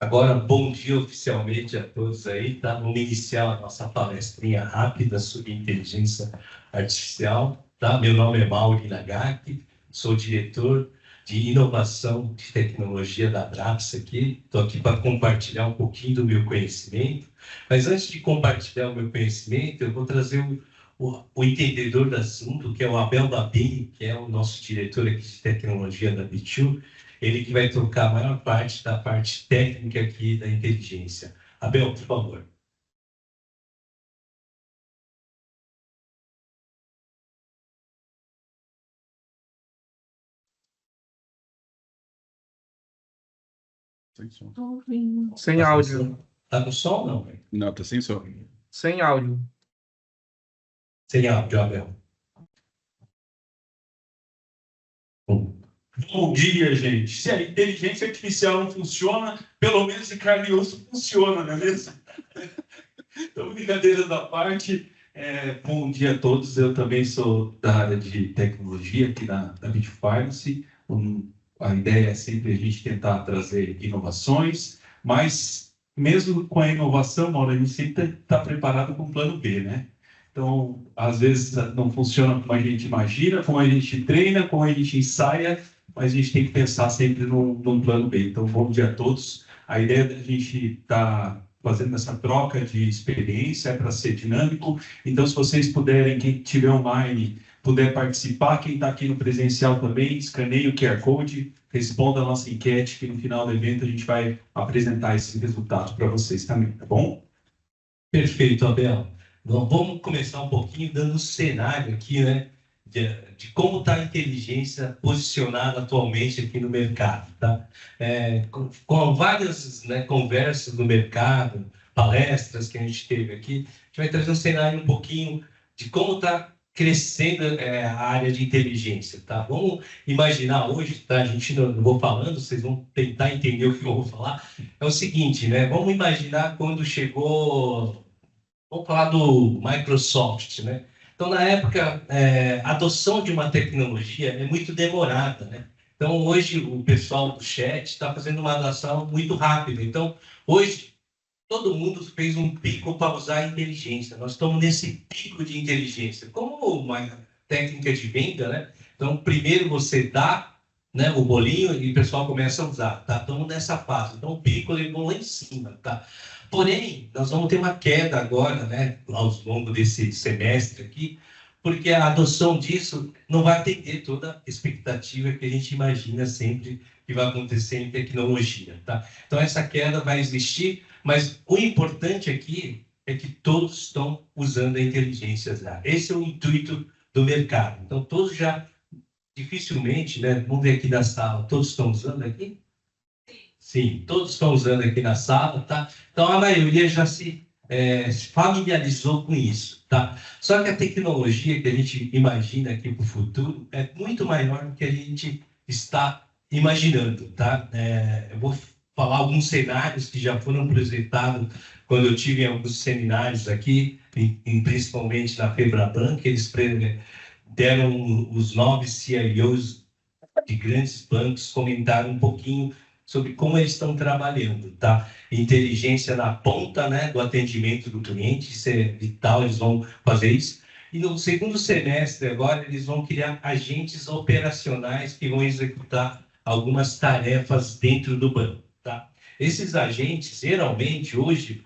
Agora, bom dia oficialmente a todos aí, tá? Vamos iniciar a nossa palestrinha rápida sobre inteligência artificial, tá? Meu nome é Mauro Nagaki, sou diretor de inovação de tecnologia da Abrax aqui. Estou aqui para compartilhar um pouquinho do meu conhecimento, mas antes de compartilhar o meu conhecimento, eu vou trazer o entendedor do assunto, que é o Abel Babini, que é o nosso diretor aqui de tecnologia da B2, ele que vai trocar a maior parte da parte técnica aqui da inteligência. Abel, por favor. Sem som. Sem áudio. Tá com som ou não? Não, tá sem som. Sem áudio. Sem áudio, Abel. Bom dia, gente. Se a inteligência artificial não funciona, pelo menos em carne e osso funciona, não é mesmo? Então, brincadeiras à parte, bom dia a todos. Eu também sou da área de tecnologia aqui da Bitfinance. A ideia é sempre a gente tentar trazer inovações, mas mesmo com a inovação, Mauro, a gente sempre está preparado com o plano B, né? Então, às vezes não funciona como a gente imagina, como a gente treina, como a gente ensaia, mas a gente tem que pensar sempre num plano B. Então, bom dia a todos. A ideia da gente estar fazendo essa troca de experiência é para ser dinâmico. Então, se vocês puderem, quem estiver online, puder participar, quem está aqui no presencial também, escaneie o QR Code, responda a nossa enquete, que no final do evento a gente vai apresentar esses resultados para vocês também, tá bom? Perfeito, Abel. Então, vamos começar um pouquinho dando um cenário aqui, né, de como está a inteligência posicionada atualmente aqui no mercado, tá? Com várias, né, conversas no mercado, palestras que a gente teve aqui, a gente vai trazer um cenário um pouquinho de como está crescendo a área de inteligência, tá? Vamos imaginar hoje, tá? A gente não vou falando, vocês vão tentar entender o que eu vou falar. É o seguinte, né? Vamos imaginar quando chegou, vamos falar do Microsoft, né? Então, na época, a adoção de uma tecnologia é muito demorada, né? Então, hoje, o pessoal do chat está fazendo uma adoção muito rápida. Então, hoje, todo mundo fez um pico para usar a inteligência. Nós estamos nesse pico de inteligência. Como uma técnica de venda, né? Então, primeiro você dá, né, o bolinho e o pessoal começa a usar, tá? Estamos nessa fase. Então, o pico levou lá em cima, tá? Porém, nós vamos ter uma queda agora, né, ao longo desse semestre aqui, porque a adoção disso não vai atender toda a expectativa que a gente imagina sempre que vai acontecer em tecnologia, tá? Então, essa queda vai existir, mas o importante aqui é que todos estão usando a inteligência já. Esse é o intuito do mercado. Então, todos já, dificilmente, né, vamos ver aqui na sala, todos estão usando aqui? Sim, todos estão usando aqui na sala, tá? Então, a maioria já se familiarizou com isso, tá? Só que a tecnologia que a gente imagina aqui para o futuro é muito maior do que a gente está imaginando, tá? Eu vou falar alguns cenários que já foram apresentados quando eu tive em alguns seminários aqui, principalmente na Febraban, que eles deram os 9 CIOs de grandes bancos, comentaram um pouquinho sobre como eles estão trabalhando, tá? Inteligência na ponta, né, do atendimento do cliente, isso é vital, eles vão fazer isso. E no segundo semestre agora, eles vão criar agentes operacionais que vão executar algumas tarefas dentro do banco, tá? Esses agentes, geralmente, hoje,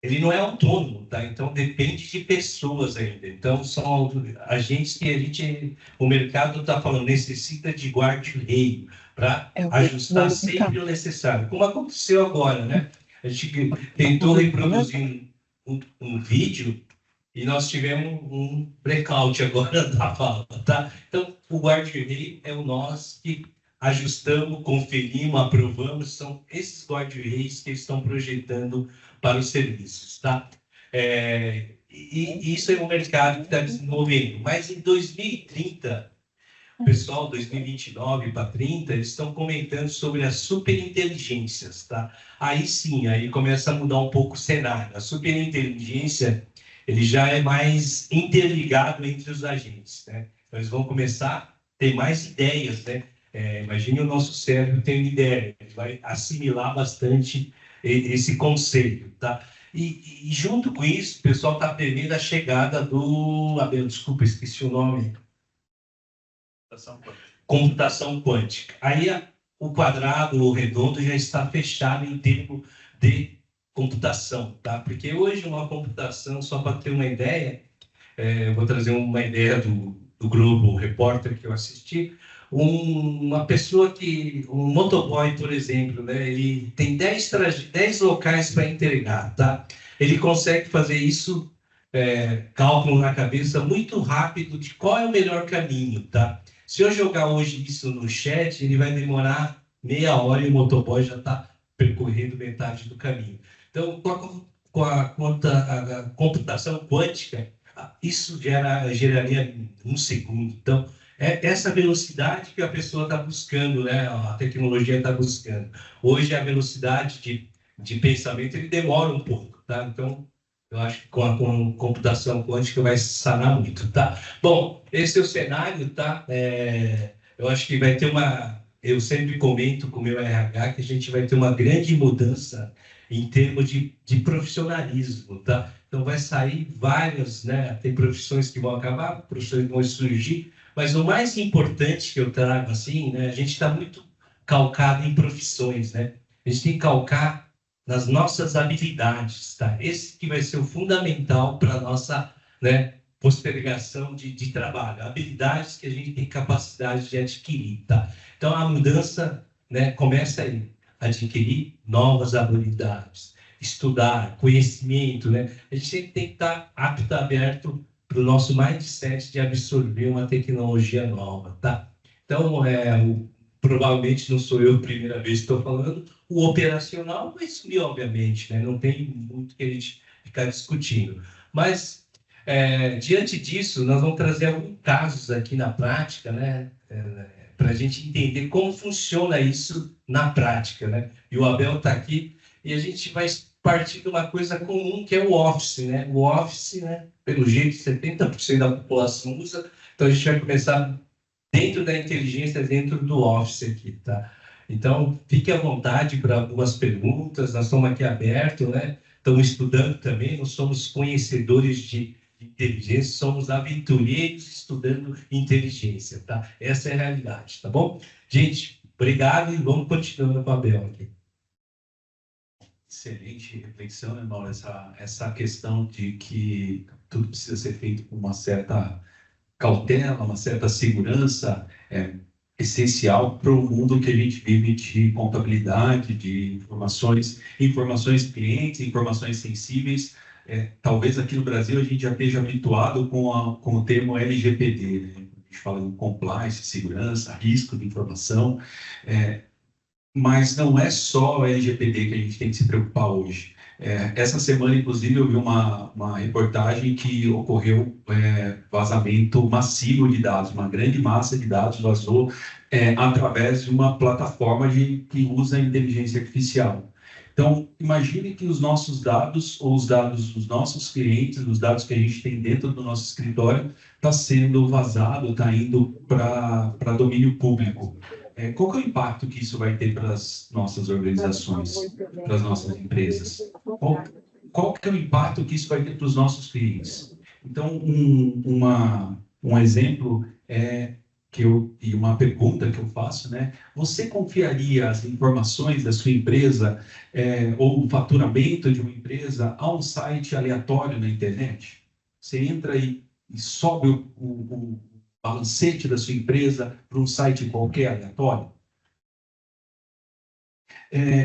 ele não é autônomo, tá? Então depende de pessoas ainda. Então são agentes que o mercado está falando, necessita de guarda-reio para ajustar sempre o necessário. Como aconteceu agora, né? A gente tentou reproduzir um vídeo e nós tivemos um blackout agora da fala, tá? Então o guarda-reio é o nós que ajustamos, conferimos, aprovamos, são esses guarda-reis que estão projetando para os serviços, tá? E isso é um mercado que está desenvolvendo. Mas em 2030, o pessoal, 2029 para 30, eles estão comentando sobre as superinteligências, tá? Aí sim, aí começa a mudar um pouco o cenário. A superinteligência, ele já é mais interligado entre os agentes, né? Então, eles vão começar a ter mais ideias, né? Imagine o nosso cérebro tendo ideia, ele vai assimilar bastante esse conceito, tá? E junto com isso, o pessoal está prevendo a chegada do... desculpa, esqueci o nome. Computação quântica. Aí o quadrado, o redondo, já está fechado em termos de computação, tá? Porque hoje uma computação, só para ter uma ideia, eu vou trazer uma ideia do Globo Repórter que eu assisti, uma pessoa um motoboy, por exemplo, né? Ele tem 10 locais para entregar, tá? Ele consegue fazer isso, cálculo na cabeça, muito rápido de qual é o melhor caminho, tá? Se eu jogar hoje isso no chat, ele vai demorar meia hora e o motoboy já está percorrendo metade do caminho. Então, com a computação quântica, isso geraria um segundo. Então, é essa velocidade que a pessoa está buscando, né? A tecnologia está buscando. Hoje, a velocidade de pensamento ele demora um pouco, tá? Então, eu acho que com a computação quântica vai sanar muito, tá? Bom, esse é o cenário, tá? Eu acho que vai ter eu sempre comento com o meu RH que a gente vai ter uma grande mudança em termos de profissionalismo, tá? Então, vai sair várias, né? Tem profissões que vão acabar, profissões que vão surgir, mas o mais importante que eu trago, assim, né? A gente está muito calcado em profissões, né? A gente tem que calcar nas nossas habilidades, tá? Esse que vai ser o fundamental para a nossa, né, postergação de trabalho. Habilidades que a gente tem capacidade de adquirir, tá? Então, a mudança, né, começa aí. Adquirir novas habilidades, estudar, conhecimento, né? A gente sempre tem que estar apto, aberto para o nosso mindset de absorver uma tecnologia nova, tá? Então, provavelmente não sou eu a primeira vez que estou falando, o operacional vai sumir, obviamente, né? Não tem muito que a gente ficar discutindo. Mas, diante disso, nós vamos trazer alguns casos aqui na prática, né? Para a gente entender como funciona isso na prática, né? E o Abel está aqui e a gente vai partir de uma coisa comum, que é o Office, né? O Office, né? Pelo jeito, 70% da população usa. Então, a gente vai começar dentro da inteligência, dentro do Office aqui, tá? Então, fique à vontade para algumas perguntas, nós estamos aqui abertos, né? Estamos estudando também, não somos conhecedores de inteligência, somos aventureiros estudando inteligência, tá? Essa é a realidade, tá bom? Gente, obrigado e vamos continuando com a Bel aqui. Excelente reflexão, né, Mauro? Essa questão de que tudo precisa ser feito com uma certa cautela, uma certa segurança, essencial para o mundo que a gente vive de contabilidade, de informações clientes, informações sensíveis. Talvez aqui no Brasil a gente já esteja habituado com o termo LGPD, né? A gente fala de compliance, segurança, risco de informação, mas não é só o LGPD que a gente tem que se preocupar hoje. Essa semana, inclusive, eu vi uma reportagem que ocorreu vazamento massivo de dados, uma grande massa de dados vazou através de uma plataforma que usa inteligência artificial. Então, imagine que os nossos dados, ou os dados dos nossos clientes, os dados que a gente tem dentro do nosso escritório, está sendo vazado, está indo para domínio público. Qual que é o impacto que isso vai ter para as nossas organizações, para as nossas empresas? Qual que é o impacto que isso vai ter para os nossos clientes? Então, um exemplo e uma pergunta que eu faço, né? Você confiaria as informações da sua empresa ou o faturamento de uma empresa a um site aleatório na internet? Você entra e sobe o balancete da sua empresa para um site qualquer aleatório?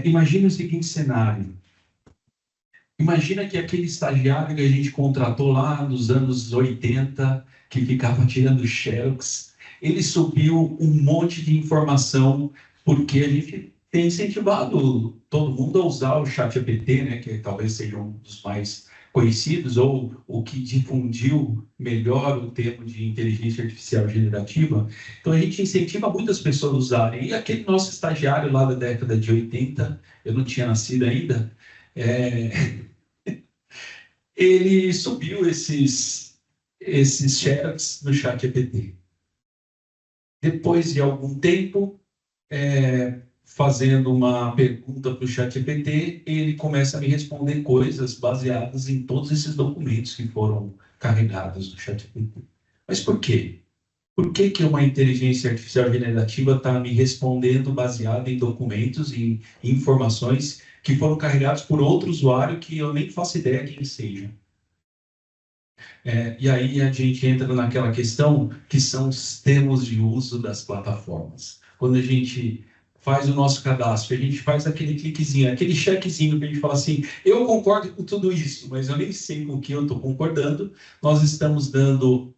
Imagine o seguinte cenário. Imagina que aquele estagiário que a gente contratou lá nos anos 80, que ficava tirando xerox, ele subiu um monte de informação, porque a gente tem incentivado todo mundo a usar o ChatGPT, né, que talvez seja um dos mais conhecidos, ou o que difundiu melhor o termo de inteligência artificial generativa. Então, a gente incentiva muitas pessoas a usarem. E aquele nosso estagiário lá da década de 80, eu não tinha nascido ainda, ele subiu esses xerox no ChatGPT. Depois de algum tempo, fazendo uma pergunta para o ChatGPT, ele começa a me responder coisas baseadas em todos esses documentos que foram carregados do ChatGPT. Mas por quê? Por que que uma inteligência artificial generativa está me respondendo baseado em documentos e informações que foram carregados por outro usuário que eu nem faço ideia quem seja? E aí a gente entra naquela questão que são os termos de uso das plataformas. Quando a gente faz o nosso cadastro, a gente faz aquele cliquezinho, aquele checkzinho que a gente fala assim, eu concordo com tudo isso, mas eu nem sei com o que eu estou concordando, nós estamos dando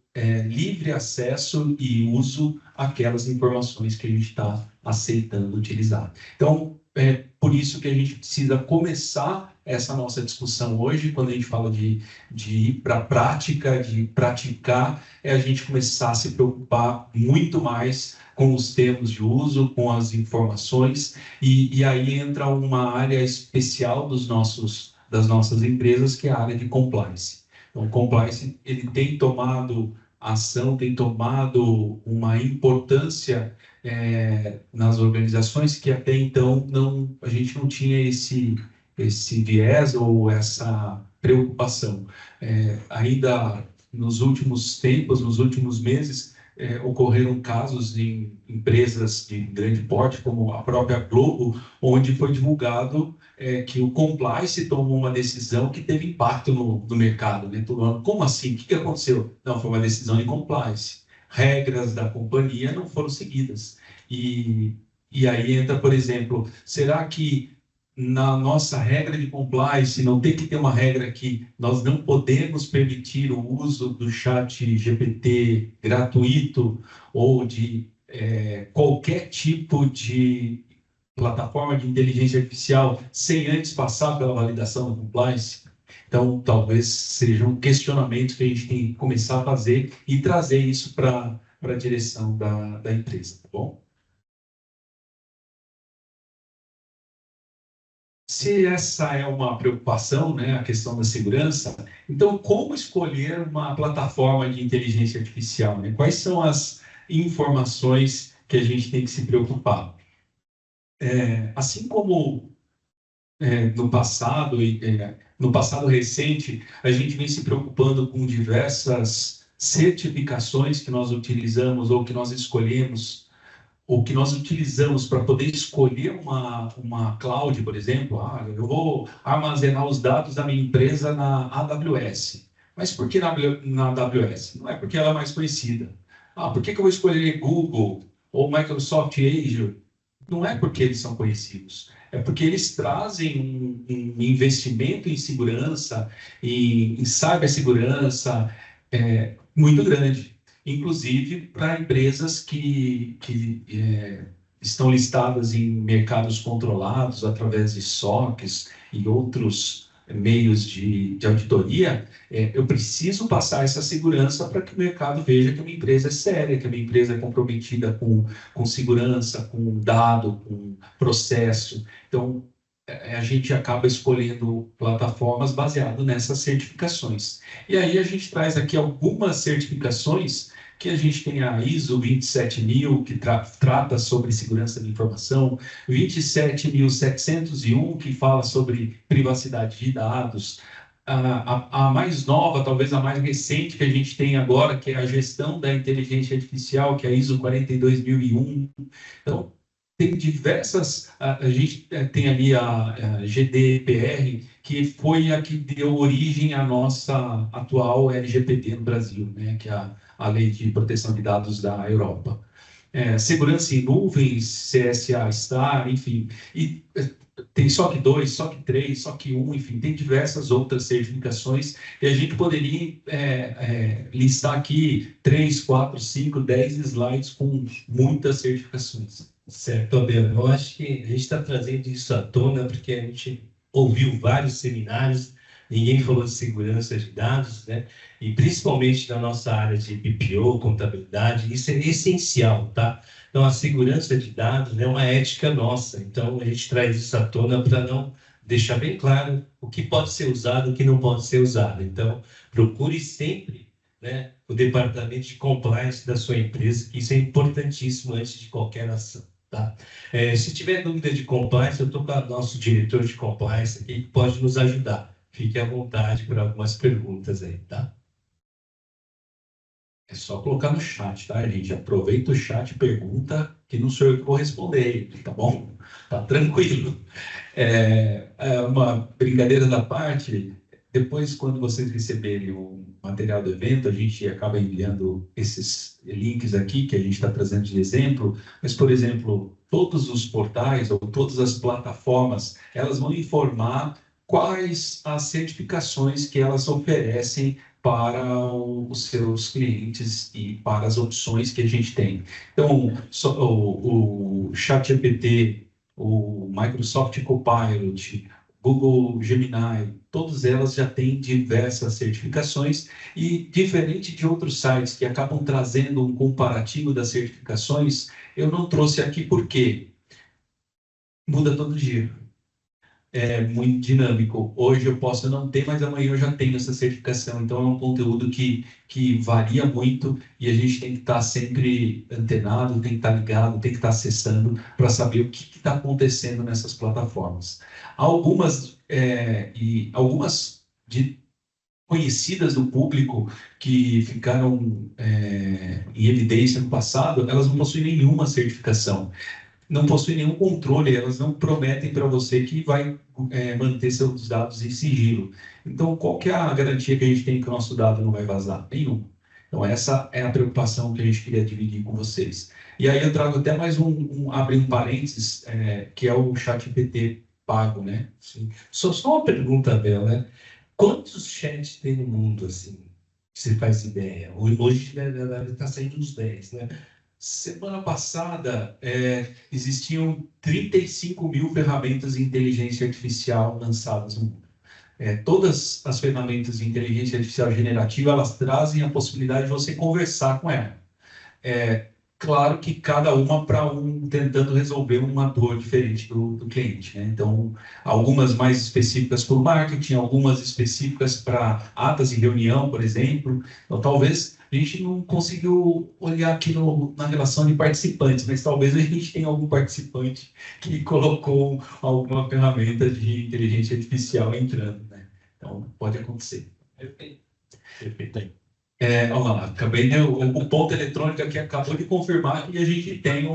livre acesso e uso àquelas informações que a gente está aceitando utilizar. Então, é por isso que a gente precisa começar essa nossa discussão hoje, quando a gente fala de ir para a prática, de praticar, a gente começar a se preocupar muito mais com os termos de uso, com as informações, e aí entra uma área especial das nossas empresas, que é a área de compliance. Então, o compliance, ele tem tomado ação, tem tomado uma importância nas organizações que até então a gente não tinha esse viés ou essa preocupação. Ainda nos últimos tempos, nos últimos meses, ocorreram casos em empresas de grande porte, como a própria Globo, onde foi divulgado que o compliance tomou uma decisão que teve impacto no mercado, né? Todo mundo, como assim? O que aconteceu? Não, foi uma decisão de compliance. Regras da companhia não foram seguidas. E aí entra, por exemplo, será que na nossa regra de compliance não tem que ter uma regra que nós não podemos permitir o uso do chat GPT gratuito ou de qualquer tipo de plataforma de inteligência artificial sem antes passar pela validação do compliance? Então, talvez sejam questionamentos que a gente tem que começar a fazer e trazer isso para a direção da empresa, tá bom? Se essa é uma preocupação, né, a questão da segurança, então como escolher uma plataforma de inteligência artificial? Né? Quais são as informações que a gente tem que se preocupar? Assim como no passado recente, a gente vem se preocupando com diversas certificações que nós utilizamos ou que nós escolhemos ou que nós utilizamos para poder escolher uma cloud, por exemplo. Eu vou armazenar os dados da minha empresa na AWS. Mas por que na AWS? Não é porque ela é mais conhecida. Por que eu vou escolher Google ou Microsoft Azure? Não é porque eles são conhecidos. É porque eles trazem um investimento em segurança, em cibersegurança muito grande. Inclusive para empresas que estão listadas em mercados controlados através de SOCs e outros meios de auditoria, eu preciso passar essa segurança para que o mercado veja que a minha empresa é séria, que a minha empresa é comprometida com segurança, com dado, com processo. Então, a gente acaba escolhendo plataformas baseado nessas certificações. E aí a gente traz aqui algumas certificações que a gente tem a ISO 27000, que trata sobre segurança de informação, 27701, que fala sobre privacidade de dados, a mais nova, talvez a mais recente que a gente tem agora, que é a gestão da inteligência artificial, que é a ISO 42001. Então, tem diversas, a gente tem ali a GDPR, que foi a que deu origem à nossa atual LGPD no Brasil, né, que é a Lei de Proteção de Dados da Europa. Segurança em nuvens, CSA Star, enfim, e tem SOC 2, SOC 3, SOC 1, enfim, tem diversas outras certificações, e a gente poderia listar aqui 3, 4, 5, 10 slides com muitas certificações. Certo, Abel. Eu acho que a gente está trazendo isso à tona porque a gente ouviu vários seminários, ninguém falou de segurança de dados, né? E principalmente na nossa área de BPO, contabilidade, isso é essencial, tá? Então, a segurança de dados é uma ética nossa. Então, a gente traz isso à tona para não deixar bem claro o que pode ser usado e o que não pode ser usado. Então, procure sempre, né, o departamento de compliance da sua empresa, que isso é importantíssimo antes de qualquer ação. tá? Se tiver dúvida de compliance, eu estou com o nosso diretor de compliance aqui que pode nos ajudar. Fique à vontade por algumas perguntas aí, tá? É só colocar no chat, tá, gente? Aproveita o chat, pergunta, que não sou eu que vou responder, tá bom? Tá tranquilo. Uma brincadeira da parte, depois, quando vocês receberem o material do evento, a gente acaba enviando esses links aqui, que a gente está trazendo de exemplo, mas, por exemplo, todos os portais ou todas as plataformas, elas vão informar quais as certificações que elas oferecem para os seus clientes e para as opções que a gente tem. Então, o ChatGPT, o Microsoft Copilot, Google Gemini, todas elas já têm diversas certificações e, diferente de outros sites que acabam trazendo um comparativo das certificações, eu não trouxe aqui porque muda todo dia. É muito dinâmico. Hoje eu posso não ter, mas amanhã eu já tenho essa certificação. Então é um conteúdo que varia muito e a gente tem que estar sempre antenado, tem que estar ligado, tem que estar acessando para saber o que está acontecendo nessas plataformas. Algumas conhecidas do público que ficaram em evidência no passado, elas não possuem nenhuma certificação. Não possui nenhum controle, elas não prometem para você que vai manter seus dados em sigilo. Então, qual que é a garantia que a gente tem que o nosso dado não vai vazar? Nenhuma. Então, essa é a preocupação que a gente queria dividir com vocês. E aí eu trago até mais abrir um parênteses, que é o ChatGPT pago, né? Sim. Só uma pergunta, Bel, né? Quantos chats tem no mundo, assim? Você faz ideia? Hoje deve estar saindo uns 10, né? Semana passada, existiam 35 mil ferramentas de inteligência artificial lançadas no mundo. Todas as ferramentas de inteligência artificial generativa, elas trazem a possibilidade de você conversar com ela. Claro que cada uma tentando resolver uma dor diferente do cliente, né? Então, algumas mais específicas para o marketing, algumas específicas para atas de reunião, por exemplo. Então, talvez a gente não conseguiu olhar aqui na relação de participantes, mas talvez a gente tenha algum participante que colocou alguma ferramenta de inteligência artificial entrando, né? Então, pode acontecer. Perfeito. Perfeito. Olha lá, o ponto eletrônico aqui acabou de confirmar que a gente tem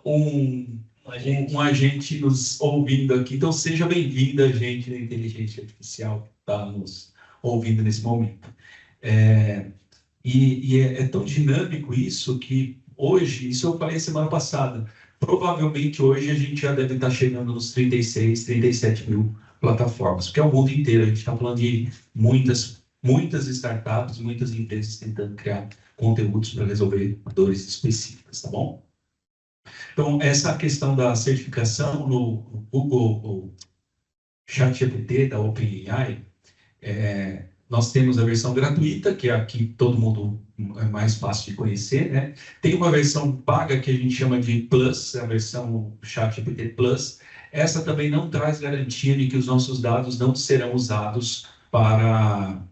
um agente nos ouvindo aqui. Então, seja bem-vindo, agente da inteligência artificial que está nos ouvindo nesse momento. E é tão dinâmico isso que hoje, isso eu falei semana passada, provavelmente hoje a gente já deve estar chegando nos 36, 37 mil plataformas, porque é o mundo inteiro, a gente está falando de muitas startups, muitas empresas tentando criar conteúdos para resolver dores específicas, tá bom? Então, essa questão da certificação no Google, o ChatGPT da OpenAI, nós temos a versão gratuita, que é a que todo mundo é mais fácil de conhecer, né? Tem uma versão paga que a gente chama de Plus, a versão ChatGPT Plus. Essa também não traz garantia de que os nossos dados não serão usados para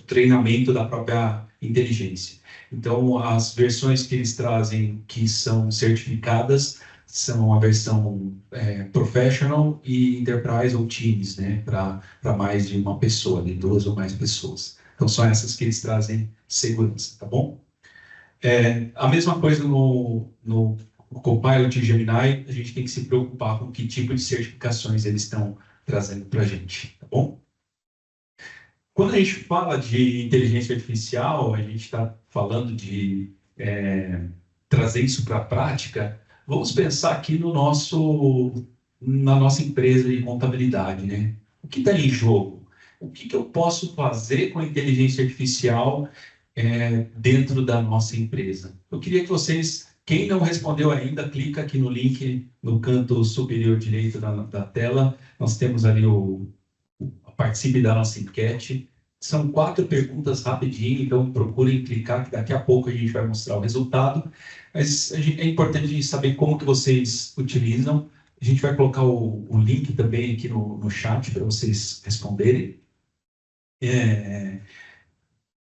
treinamento da própria inteligência. Então, as versões que eles trazem que são certificadas são a versão Professional e Enterprise ou Teams, né, para mais de uma pessoa, de 2 ou mais pessoas. Então, são essas que eles trazem segurança, tá bom? A mesma coisa no Copilot e Gemini, a gente tem que se preocupar com que tipo de certificações eles estão trazendo para a gente, tá bom? Quando a gente fala de inteligência artificial, a gente está falando de trazer isso para a prática. Vamos pensar aqui na nossa empresa de contabilidade, né? O que está em jogo? O que eu posso fazer com a inteligência artificial dentro da nossa empresa? Eu queria que vocês, quem não respondeu ainda, clica aqui no link no canto superior direito da tela. Nós temos ali participe da nossa enquete. São 4 perguntas rapidinho, então procurem clicar, que daqui a pouco a gente vai mostrar o resultado. Mas é importante a gente saber como que vocês utilizam. A gente vai colocar o link também aqui no chat para vocês responderem.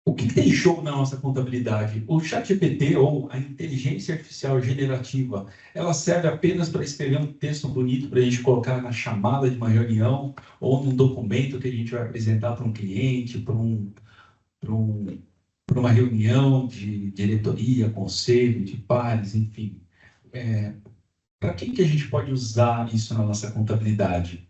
O que tem show na nossa contabilidade? O ChatGPT ou a inteligência artificial generativa, ela serve apenas para escrever um texto bonito para a gente colocar na chamada de uma reunião ou num documento que a gente vai apresentar para um cliente, para uma reunião de diretoria, conselho, de pares, enfim. Para que a gente pode usar isso na nossa contabilidade?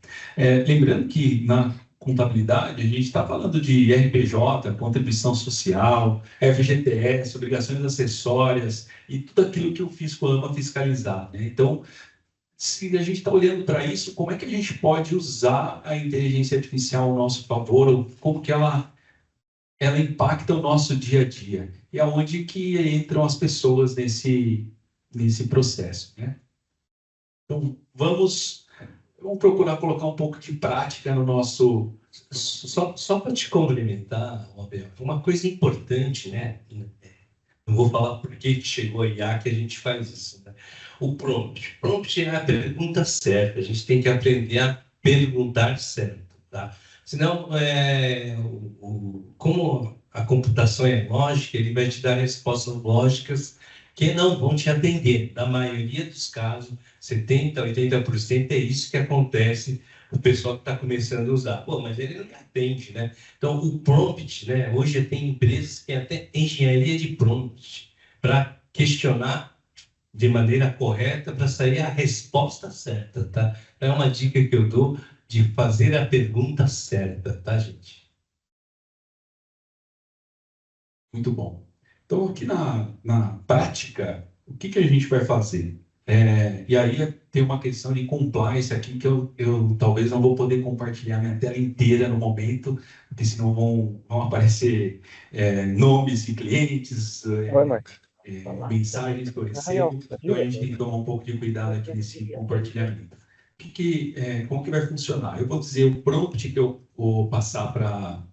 Lembrando que na contabilidade, a gente está falando de RPJ, contribuição social, FGTS, obrigações acessórias e tudo aquilo que o fisco ama fiscalizar, né? Então, se a gente está olhando para isso, como é que a gente pode usar a inteligência artificial ao nosso favor, ou como que ela impacta o nosso dia a dia? E aonde que entram as pessoas nesse processo, né? Então, vamos procurar colocar um pouco de prática no nosso... Só para te complementar, Roberto, uma coisa importante, né? Não vou falar por que chegou a IA que a gente faz isso, né? O prompt. Prompt é a pergunta certa. A gente tem que aprender a perguntar certo, tá? Senão, como a computação é lógica, ele vai te dar respostas lógicas que não vão te atender. Na maioria dos casos, 70%, 80% é isso que acontece com o pessoal que está começando a usar. Pô, mas ele não me atende, né? Então, o prompt, né? Hoje tem empresas que têm até engenharia de prompt para questionar de maneira correta para sair a resposta certa, tá? É uma dica que eu dou de fazer a pergunta certa, tá, gente? Muito bom. Então, aqui na prática, o que a gente vai fazer? E aí tem uma questão de compliance aqui que eu talvez não vou poder compartilhar minha tela inteira no momento, porque senão vão aparecer nomes de clientes, mensagens que eu recebo, então a gente tem que tomar um pouco de cuidado aqui nesse compartilhamento. Como que vai funcionar? Eu vou dizer o prompt que eu vou passar para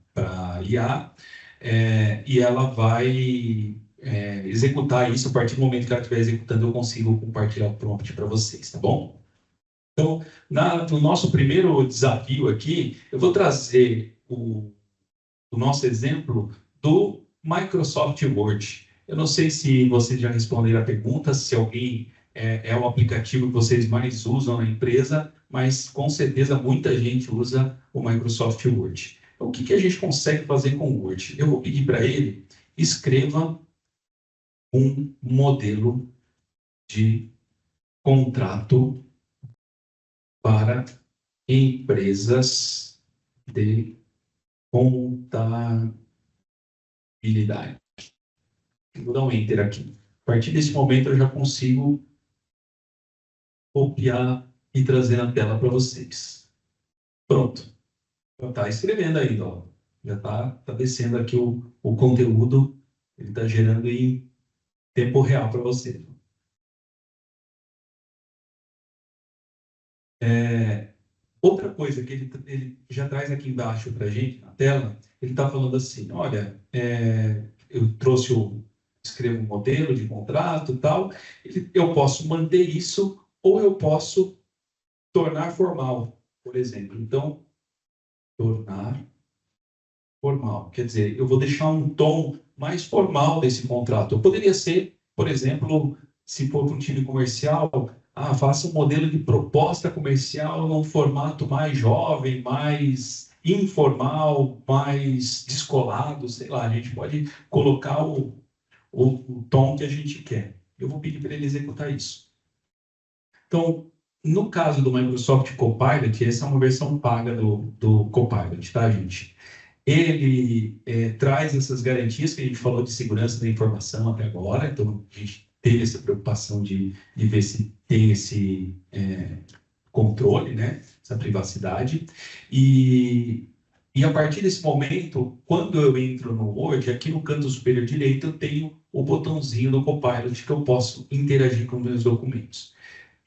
IA, e ela vai executar isso. A partir do momento que ela estiver executando, eu consigo compartilhar o prompt para vocês, tá bom? Então, no nosso primeiro desafio aqui, eu vou trazer o nosso exemplo do Microsoft Word. Eu não sei se vocês já responderam a pergunta, se alguém é o aplicativo que vocês mais usam na empresa, mas com certeza muita gente usa o Microsoft Word. Então, o que a gente consegue fazer com o Word? Eu vou pedir para ele, escreva um modelo de contrato para empresas de contabilidade. Vou dar um Enter aqui. A partir desse momento, eu já consigo copiar e trazer na tela para vocês. Pronto. Está escrevendo ainda, ó. Já está descendo aqui o conteúdo, ele está gerando em tempo real para você. Outra coisa que ele já traz aqui embaixo para a gente, na tela, ele está falando assim, olha, eu trouxe escrevo um modelo de contrato e tal, eu posso manter isso ou eu posso tornar formal, por exemplo. Então, tornar formal, quer dizer, eu vou deixar um tom mais formal desse contrato. Eu poderia ser, por exemplo, se for para um time comercial, faça um modelo de proposta comercial num formato mais jovem, mais informal, mais descolado, sei lá, a gente pode colocar o tom que a gente quer. Eu vou pedir para ele executar isso. Então, no caso do Microsoft Copilot, essa é uma versão paga do Copilot, tá, gente? Ele traz essas garantias que a gente falou de segurança da informação até agora, então a gente teve essa preocupação de ver se tem esse controle, né, essa privacidade, e a partir desse momento, quando eu entro no Word, aqui no canto superior direito, eu tenho o botãozinho do Copilot que eu posso interagir com meus documentos.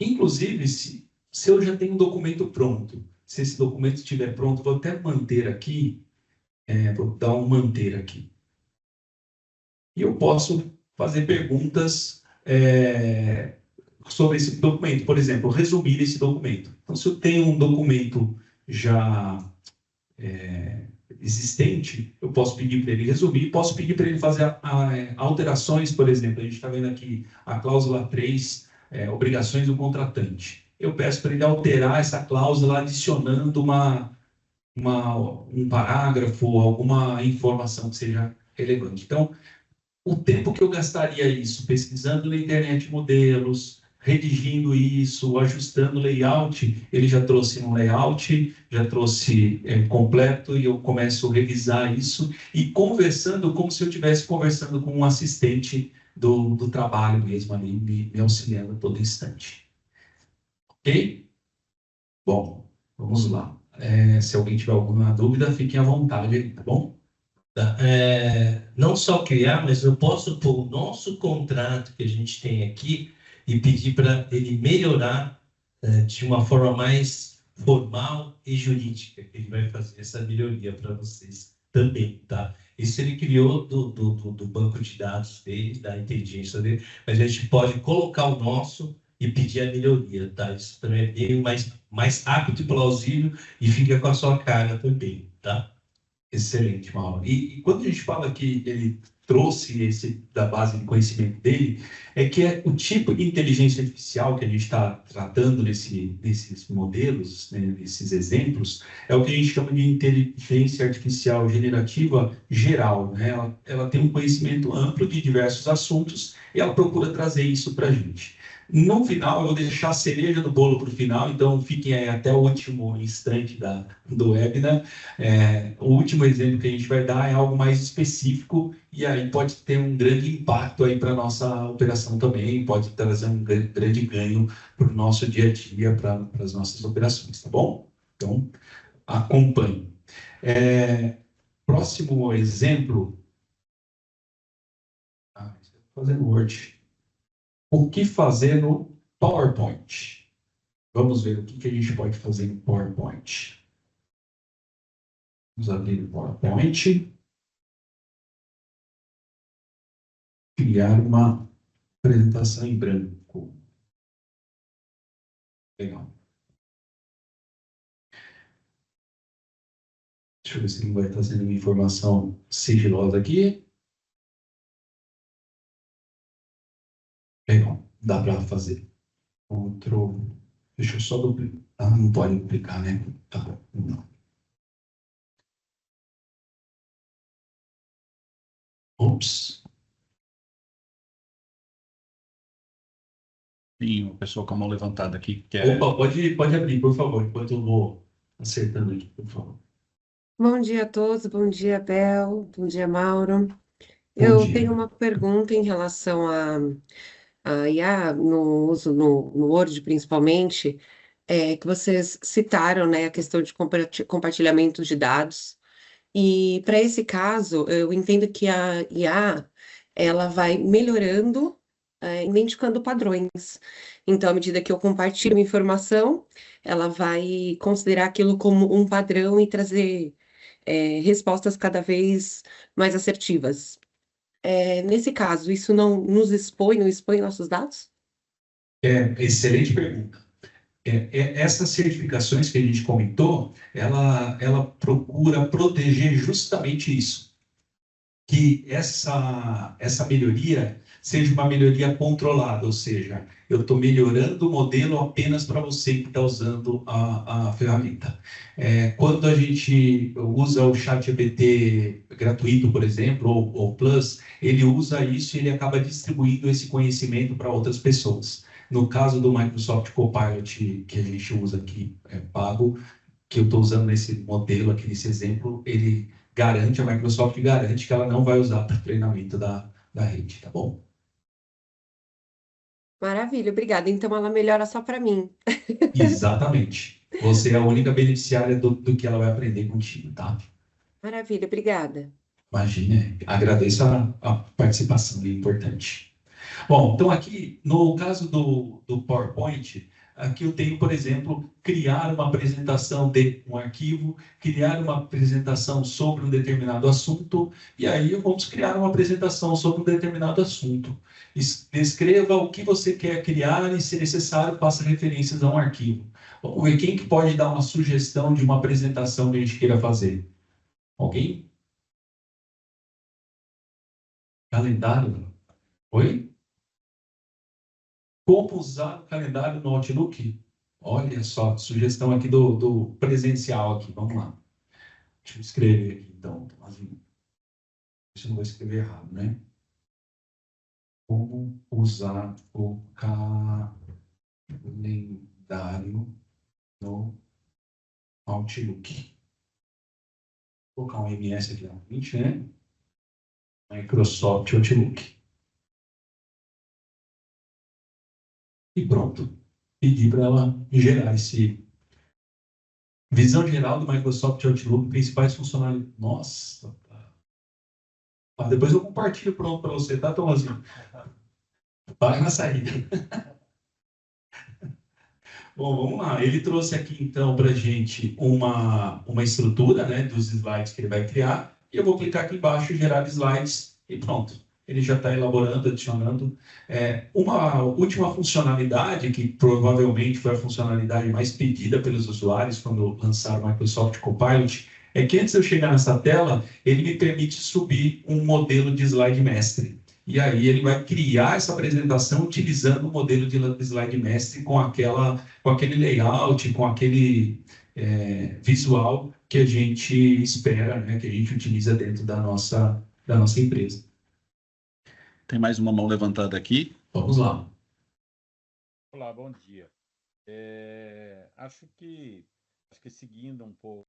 Inclusive, se eu já tenho um documento pronto, se esse documento estiver pronto, vou até manter aqui, vou dar um manter aqui. E eu posso fazer perguntas sobre esse documento. Por exemplo, resumir esse documento. Então, se eu tenho um documento já existente, eu posso pedir para ele resumir, posso pedir para ele fazer alterações, por exemplo, a gente está vendo aqui a cláusula 3, obrigações do contratante. Eu peço para ele alterar essa cláusula adicionando um parágrafo, alguma informação que seja relevante. Então, o tempo que eu gastaria isso, pesquisando na internet modelos, redigindo isso, ajustando o layout, ele já trouxe um layout, já trouxe completo, e eu começo a revisar isso e conversando como se eu estivesse conversando com um assistente do trabalho mesmo ali, me auxiliando a todo instante. Ok? Bom, vamos lá. Se alguém tiver alguma dúvida, fiquem à vontade aí, tá bom? Não só criar, mas eu posso pôr o nosso contrato que a gente tem aqui e pedir para ele melhorar de uma forma mais formal e jurídica. Ele vai fazer essa melhoria para vocês também, tá? Isso ele criou do banco de dados dele, da inteligência dele, mas a gente pode colocar o nosso e pedir a melhoria, tá? Isso também é bem mais rápido e plausível e fica com a sua cara também, tá? Excelente, Mauro. E quando a gente fala que ele trouxe esse da base de conhecimento dele, é que o tipo de inteligência artificial que a gente está tratando nesses modelos, né, nesses exemplos, é o que a gente chama de inteligência artificial generativa geral, né? Ela tem um conhecimento amplo de diversos assuntos e ela procura trazer isso para a gente. No final, eu vou deixar a cereja do bolo para o final, então fiquem aí até o último instante do webinar. O último exemplo que a gente vai dar é algo mais específico e aí pode ter um grande impacto aí para a nossa operação também, pode trazer um grande ganho para o nosso dia a dia, para as nossas operações, tá bom? Então, acompanhe. Próximo exemplo. Fazendo Word. O que fazer no PowerPoint? Vamos ver o que a gente pode fazer no PowerPoint. Vamos abrir o PowerPoint. Criar uma apresentação em branco. Legal. Deixa eu ver se não vai estar sendo uma informação sigilosa aqui. Legal, dá para fazer. Outro. Deixa eu só duplicar. Ah, não pode duplicar, né? Tá bom. Não. Ops. Tem uma pessoa com a mão levantada aqui que quer. Opa, pode abrir, por favor, enquanto eu vou acertando aqui, por favor. Bom dia a todos, bom dia, Bel, bom dia, Mauro. Bom Eu dia. tenho uma pergunta em relação a IA, no uso no Word, principalmente, que vocês citaram, né, a questão de compartilhamento de dados. E para esse caso, eu entendo que a IA, ela vai melhorando, identificando padrões. Então, à medida que eu compartilho uma informação, ela vai considerar aquilo como um padrão e trazer respostas cada vez mais assertivas. Nesse caso, isso não nos expõe, não expõe nossos dados? Excelente pergunta. Essas certificações que a gente comentou, ela procura proteger justamente isso. Que essa melhoria seja uma melhoria controlada, ou seja, eu estou melhorando o modelo apenas para você que está usando a ferramenta. Quando a gente usa o ChatGPT gratuito, por exemplo, ou Plus, ele usa isso e ele acaba distribuindo esse conhecimento para outras pessoas. No caso do Microsoft Copilot, que a gente usa aqui, pago, que eu estou usando nesse modelo aqui, nesse exemplo, a Microsoft garante que ela não vai usar para treinamento da rede, tá bom? Maravilha, obrigada. Então, ela melhora só para mim. Exatamente. Você é a única beneficiária do que ela vai aprender contigo, tá? Maravilha, obrigada. Imagina, agradeço a participação, é importante. Bom, então aqui, no caso do PowerPoint, aqui eu tenho, por exemplo, criar uma apresentação de um arquivo, criar uma apresentação sobre um determinado assunto, e aí vamos criar uma apresentação sobre um determinado assunto. Descreva o que você quer criar e, se necessário, faça referências a um arquivo. Vamos ver quem que pode dar uma sugestão de uma apresentação que a gente queira fazer. Alguém? Calendário? Oi? Como usar o calendário no Outlook? Olha só, sugestão aqui do presencial aqui. Vamos lá. Deixa eu escrever aqui, então. Tomazinho. Deixa eu não vou escrever errado, né? Como usar o calendário no Outlook. Vou colocar um MS aqui na frente, né? Microsoft Outlook. E pronto. Pedi para ela gerar esse visão geral do Microsoft Outlook, principais funcionalidades. Nossa. Depois eu compartilho pronto para você, tá, Tomazinho? Para na saída. Bom, vamos lá. Ele trouxe aqui, então, para a gente uma estrutura, né, dos slides que ele vai criar. E eu vou clicar aqui embaixo, gerar slides, e pronto. Ele já está elaborando, adicionando. Uma última funcionalidade, que provavelmente foi a funcionalidade mais pedida pelos usuários quando lançaram o Microsoft Copilot, é que antes de eu chegar nessa tela, ele me permite subir um modelo de slide mestre. E aí ele vai criar essa apresentação utilizando o modelo de slide mestre com aquele layout, com aquele visual que a gente espera, né, que a gente utiliza dentro da nossa empresa. Tem mais uma mão levantada aqui. Vamos lá. Olá, bom dia. Acho que seguindo um pouco.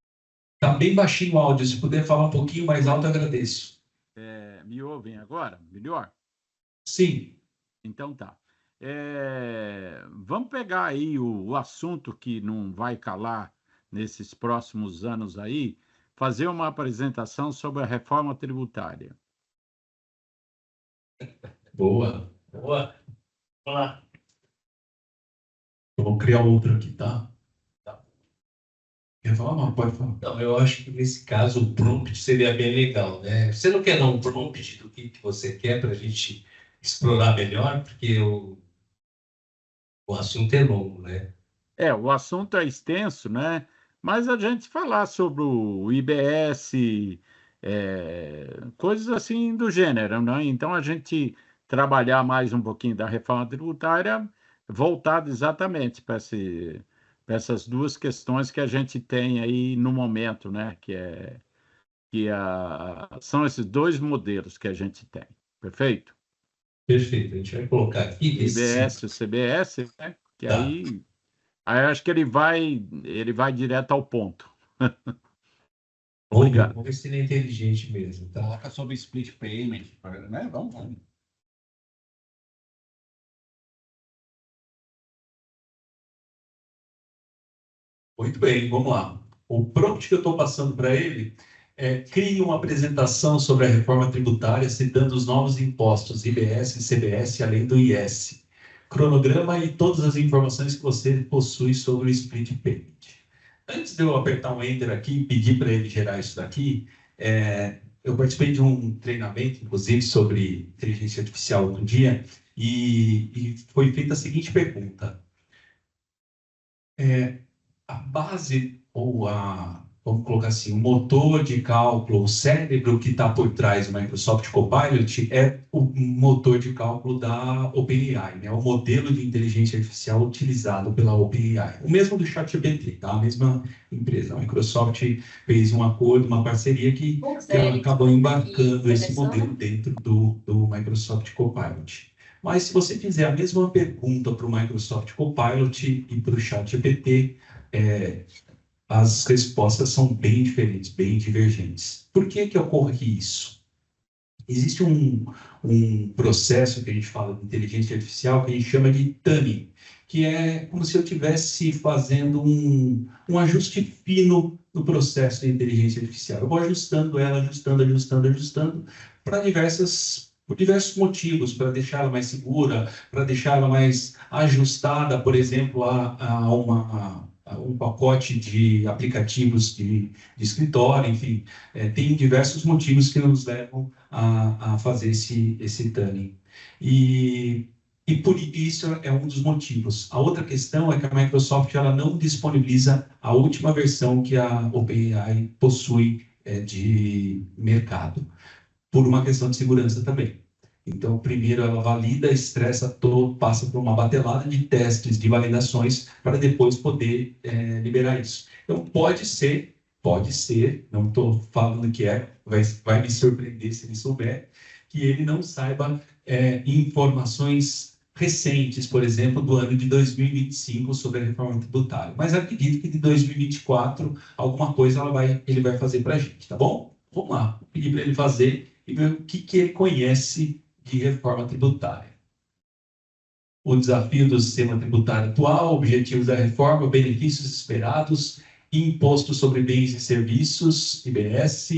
Está bem baixinho o áudio, se puder falar um pouquinho mais alto, eu agradeço. Me ouvem agora? Melhor? Sim. Então tá. Vamos pegar aí o assunto que não vai calar nesses próximos anos aí, fazer uma apresentação sobre a reforma tributária. Boa. Boa. Vamos lá. Eu vou criar outro aqui, tá? Quer falar? Não, pode falar. Não, eu acho que nesse caso o prompt seria bem legal, né? Você não quer dar um prompt do que você quer para a gente explorar melhor? Porque o assunto é longo, né? O assunto é extenso, né? Mas a gente falar sobre o IBS, coisas assim do gênero, né? Então a gente trabalhar mais um pouquinho da reforma tributária voltado exatamente para essas duas questões que a gente tem aí no momento, né? São esses dois modelos que a gente tem. Perfeito? Perfeito. A gente vai colocar aqui O IBS e o CBS, né? Que Tá. aí acho que ele vai direto ao ponto. Obrigado. Vamos ver se ele é inteligente mesmo, tá? Coloca sobre split payment, né? Vamos. Muito bem, vamos lá. O prompt que eu estou passando para ele crie uma apresentação sobre a reforma tributária, citando os novos impostos IBS e CBS, além do IS. Cronograma e todas as informações que você possui sobre o split payment. Antes de eu apertar um Enter aqui e pedir para ele gerar isso daqui, eu participei de um treinamento, inclusive, sobre inteligência artificial outro dia, e foi feita a seguinte pergunta. A base, vamos colocar assim, o motor de cálculo, o cérebro que está por trás do Microsoft Copilot é o motor de cálculo da OpenAI, né? O modelo de inteligência artificial utilizado pela OpenAI. O mesmo do ChatGPT, tá? A mesma empresa. A Microsoft fez um acordo, uma parceria que ela acabou embarcando esse modelo dentro do Microsoft Copilot. Mas se você fizer a mesma pergunta para o Microsoft Copilot e para o ChatGPT, as respostas são bem diferentes, bem divergentes. Por que ocorre isso? Existe um processo que a gente fala de inteligência artificial que a gente chama de tuning, que é como se eu estivesse fazendo um ajuste fino no processo de inteligência artificial. Eu vou ajustando ela, ajustando, por diversos motivos, para deixá-la mais segura, para deixá-la mais ajustada, por exemplo, a um pacote de aplicativos de escritório, enfim, tem diversos motivos que nos levam a fazer esse tuning. E por isso é um dos motivos. A outra questão é que a Microsoft ela não disponibiliza a última versão que a OpenAI possui de mercado, por uma questão de segurança também. Então, primeiro ela valida, estressa todo, passa por uma batelada de testes, de validações, para depois poder liberar isso. Então, pode ser, não estou falando que vai me surpreender se ele souber, que ele não saiba informações recentes, por exemplo, do ano de 2025 sobre a reforma tributária. Mas acredito que de 2024 alguma coisa ele vai fazer para a gente, tá bom? Vamos lá, vou pedir para ele fazer e ver o que ele conhece de reforma tributária. O desafio do sistema tributário atual, objetivos da reforma, benefícios esperados, imposto sobre bens e serviços, IBS,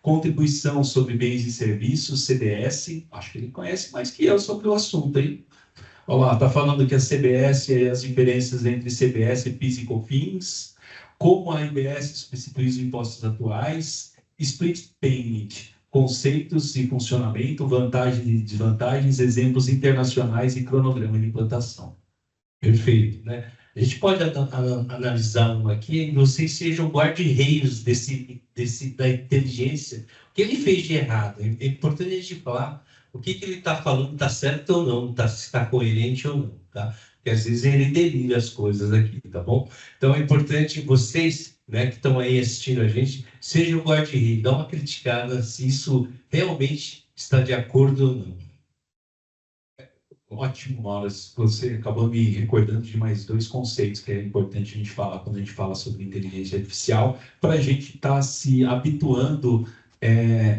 contribuição sobre bens e serviços, CBS, acho que ele conhece mais que eu sobre o assunto, hein? Olha lá, está falando que a CBS e as diferenças entre CBS, PIS e COFINS, como a IBS substitui os impostos atuais, split payment, conceitos e funcionamento, vantagens e desvantagens, exemplos internacionais e cronograma de implantação. Perfeito, né? A gente pode analisar um aqui, vocês sejam guarda-reios da inteligência. O que ele fez de errado? É importante a gente falar o que ele está falando, está certo ou não, se está coerente ou não, tá? Porque às vezes ele delira as coisas aqui, tá bom? Então é importante vocês, né, que estão aí assistindo a gente, sejam guarda-reio, dá uma criticada se isso realmente está de acordo ou não. Ótimo, Maurício. Você acabou me recordando de mais dois conceitos que é importante a gente falar quando a gente fala sobre inteligência artificial, para a gente estar se habituando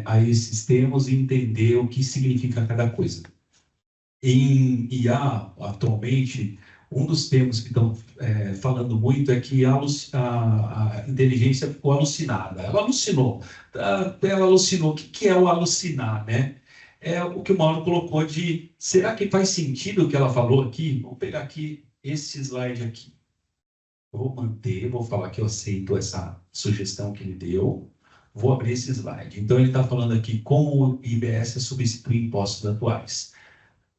a esses termos e entender o que significa cada coisa. Em IA, atualmente, um dos termos que estão falando muito é que a inteligência ficou alucinada. Ela alucinou. Ela alucinou. O que é o alucinar, né? É o que o Mauro colocou de, será que faz sentido o que ela falou aqui? Vou pegar aqui esse slide aqui. Vou manter, vou falar que eu aceito essa sugestão que ele deu. Vou abrir esse slide. Então, ele está falando aqui como o IBS substitui impostos atuais.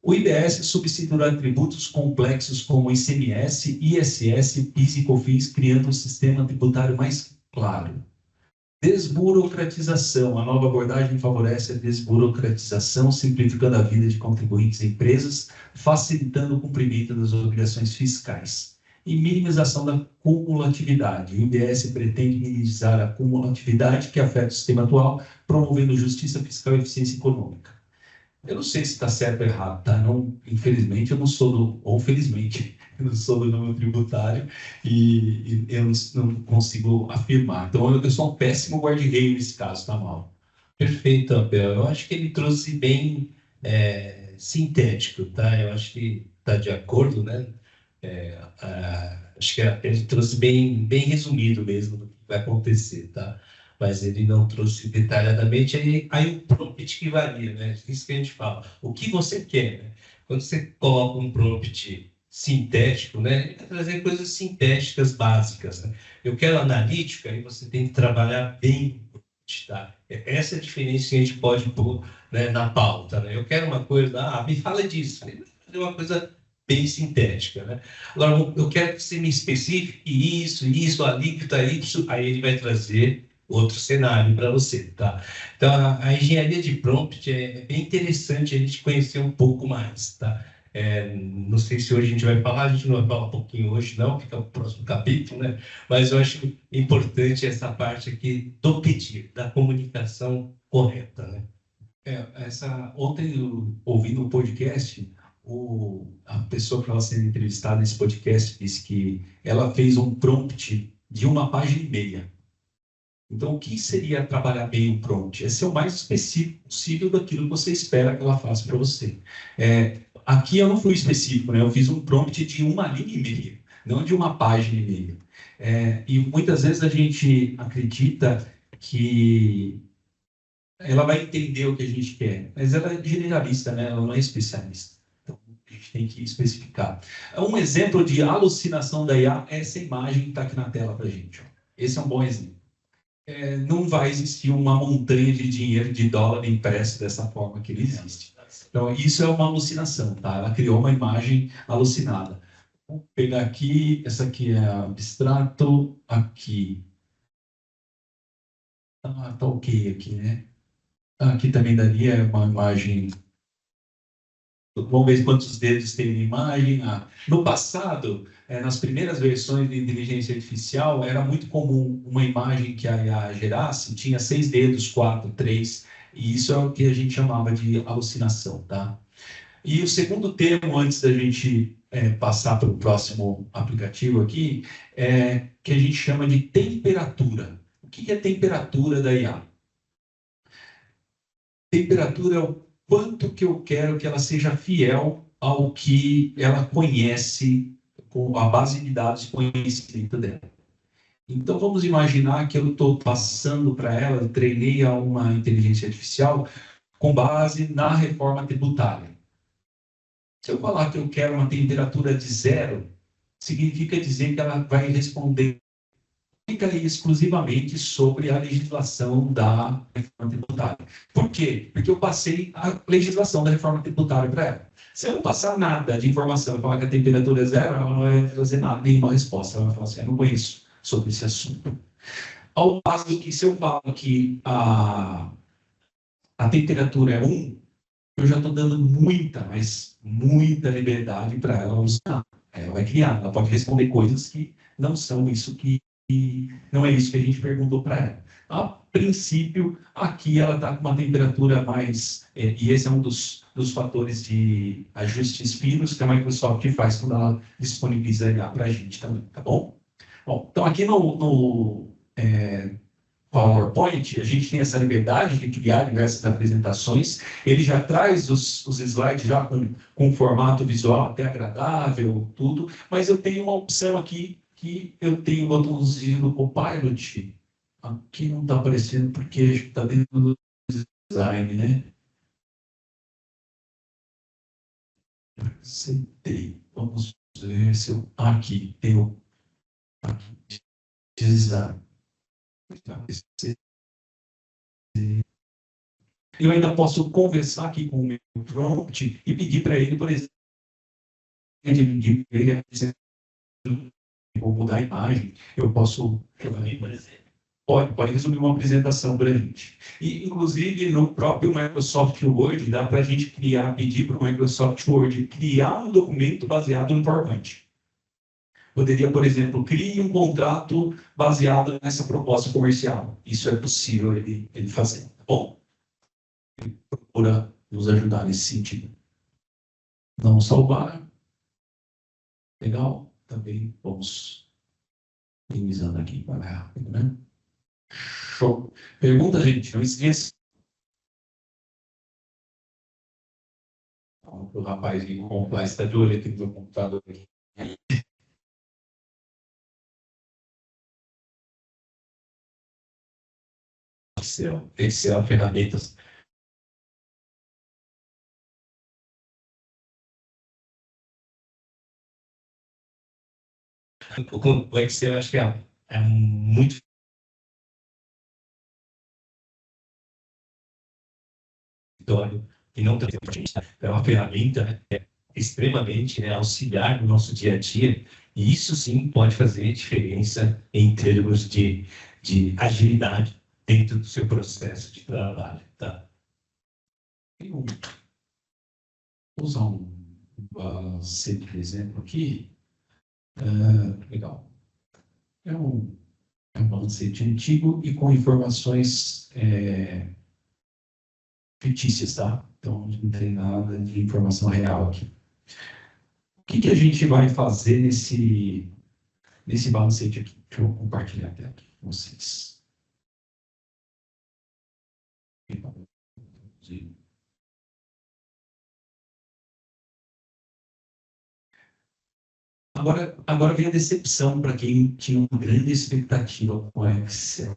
O IBS substituirá tributos complexos como ICMS, ISS, PIS e COFINS, criando um sistema tributário mais claro. Desburocratização. A nova abordagem favorece a desburocratização, simplificando a vida de contribuintes e empresas, facilitando o cumprimento das obrigações fiscais. E minimização da cumulatividade. O IBS pretende minimizar a cumulatividade que afeta o sistema atual, promovendo justiça fiscal e eficiência econômica. Eu não sei se está certo ou errado, tá? Não, infelizmente, eu não sou ou felizmente, eu não sou do ramo tributário e eu não consigo afirmar. Então, eu sou um péssimo guarda-reio nesse caso, tá, Mauro? Perfeito, Abel. Eu acho que ele trouxe bem sintético, tá? Eu acho que está de acordo, né? Acho que ele trouxe bem resumido mesmo do que vai acontecer, tá? Mas ele não trouxe detalhadamente, aí o prompt que varia, né? Isso que a gente fala. O que você quer, né? Quando você coloca um prompt sintético, né? Ele vai trazer coisas sintéticas básicas, né? Eu quero analítica, aí você tem que trabalhar bem, tá? Essa é a diferença que a gente pode pôr, né, na pauta, né? Eu quero uma coisa, me fala disso. Ele vai fazer uma coisa bem sintética, né? Agora, eu quero que você me especifique isso, a alíquota, isso, aí ele vai trazer outro cenário para você, tá? Então, a engenharia de prompt é bem interessante a gente conhecer um pouco mais, tá? Não sei se hoje a gente vai falar, a gente não vai falar um pouquinho hoje, não, fica o próximo capítulo, né? Mas eu acho importante essa parte aqui do pedir, da comunicação correta, né? Ontem, ouvindo um podcast, a pessoa que estava sendo entrevistada nesse podcast disse que ela fez um prompt de 1,5 páginas. Então, o que seria trabalhar bem o prompt? É ser o mais específico possível daquilo que você espera que ela faça para você. Aqui eu não fui específico, né? Eu fiz um prompt de 1,5 linha, não de 1,5 páginas. E muitas vezes a gente acredita que ela vai entender o que a gente quer, mas ela é generalista, né? Ela não é especialista. Então, a gente tem que especificar. Um exemplo de alucinação da IA é essa imagem que está aqui na tela para a gente. Ó. Esse é um bom exemplo. Não vai existir uma montanha de dinheiro, de dólar impresso dessa forma que ele existe. Então, isso é uma alucinação, tá? Ela criou uma imagem alucinada. Vou pegar aqui, essa aqui é abstrato, aqui. tá ok aqui, né? Aqui também daria uma imagem. Vamos ver quantos dedos tem na imagem. No passado, nas primeiras versões de inteligência artificial, era muito comum uma imagem que a IA gerasse, tinha 6 dedos, 4, 3, e isso é o que a gente chamava de alucinação, tá? E o segundo termo, antes da gente passar para o próximo aplicativo aqui, é que a gente chama de temperatura. O que é temperatura da IA? Temperatura é o quanto que eu quero que ela seja fiel ao que ela conhece, com a base de dados de conhecimento dela. Então, vamos imaginar que eu estou passando para ela, treinei a uma inteligência artificial com base na reforma tributária. Se eu falar que eu quero uma temperatura de 0, significa dizer que ela vai responder exclusivamente sobre a legislação da reforma tributária. Por quê? Porque eu passei a legislação da reforma tributária para ela. Se eu não passar nada de informação e falar que a temperatura é 0, ela não vai fazer nada, nenhuma resposta. Ela vai falar assim, eu não conheço sobre esse assunto. Ao passo que, se eu falo que a temperatura é 1, eu já estou dando muita, mas muita liberdade para ela usar. Ela vai criar, ela pode responder coisas que não são isso que não é isso que a gente perguntou para ela. A princípio, aqui ela está com uma temperatura mais, e esse é um dos fatores de ajustes finos que a Microsoft faz quando ela disponibiliza para a gente também, tá bom? Bom, então aqui no PowerPoint, a gente tem essa liberdade de criar diversas apresentações. Ele já traz os slides já com formato visual até agradável, tudo, mas eu tenho uma opção aqui que eu tenho o botãozinho do Copilot. Aqui não está aparecendo porque está dentro do design, né? Aceitei. Vamos ver se eu... Aqui, tem o design. Eu ainda posso conversar aqui com o meu prompt e pedir para ele, por exemplo, vou mudar a imagem, eu posso, por exemplo, pode resumir uma apresentação para a gente. E, inclusive, no próprio Microsoft Word, dá para a gente pedir para o Microsoft Word criar um documento baseado no PowerPoint. Poderia, por exemplo, criar um contrato baseado nessa proposta comercial. Isso é possível ele fazer, tá bom? Ele procura nos ajudar nesse sentido. Não salvar. Legal? Também vamos minimizando aqui para rápido, né? Show. Pergunta, gente, não esqueça. O rapaz que comprar está de olho aqui no computador aqui. Excel, ferramentas. O Excel, acho que é muito e não tem é uma ferramenta extremamente auxiliar no nosso dia a dia, e isso sim pode fazer diferença em termos de agilidade dentro do seu processo de trabalho. Tá? Vou usar um simples exemplo aqui. Legal. É um balancete antigo e com informações fictícias, tá? Então, não tem nada de informação real aqui. O que a gente vai fazer nesse balancete aqui? Deixa eu compartilhar a tela aqui com vocês. Agora vem a decepção para quem tinha uma grande expectativa com o Excel.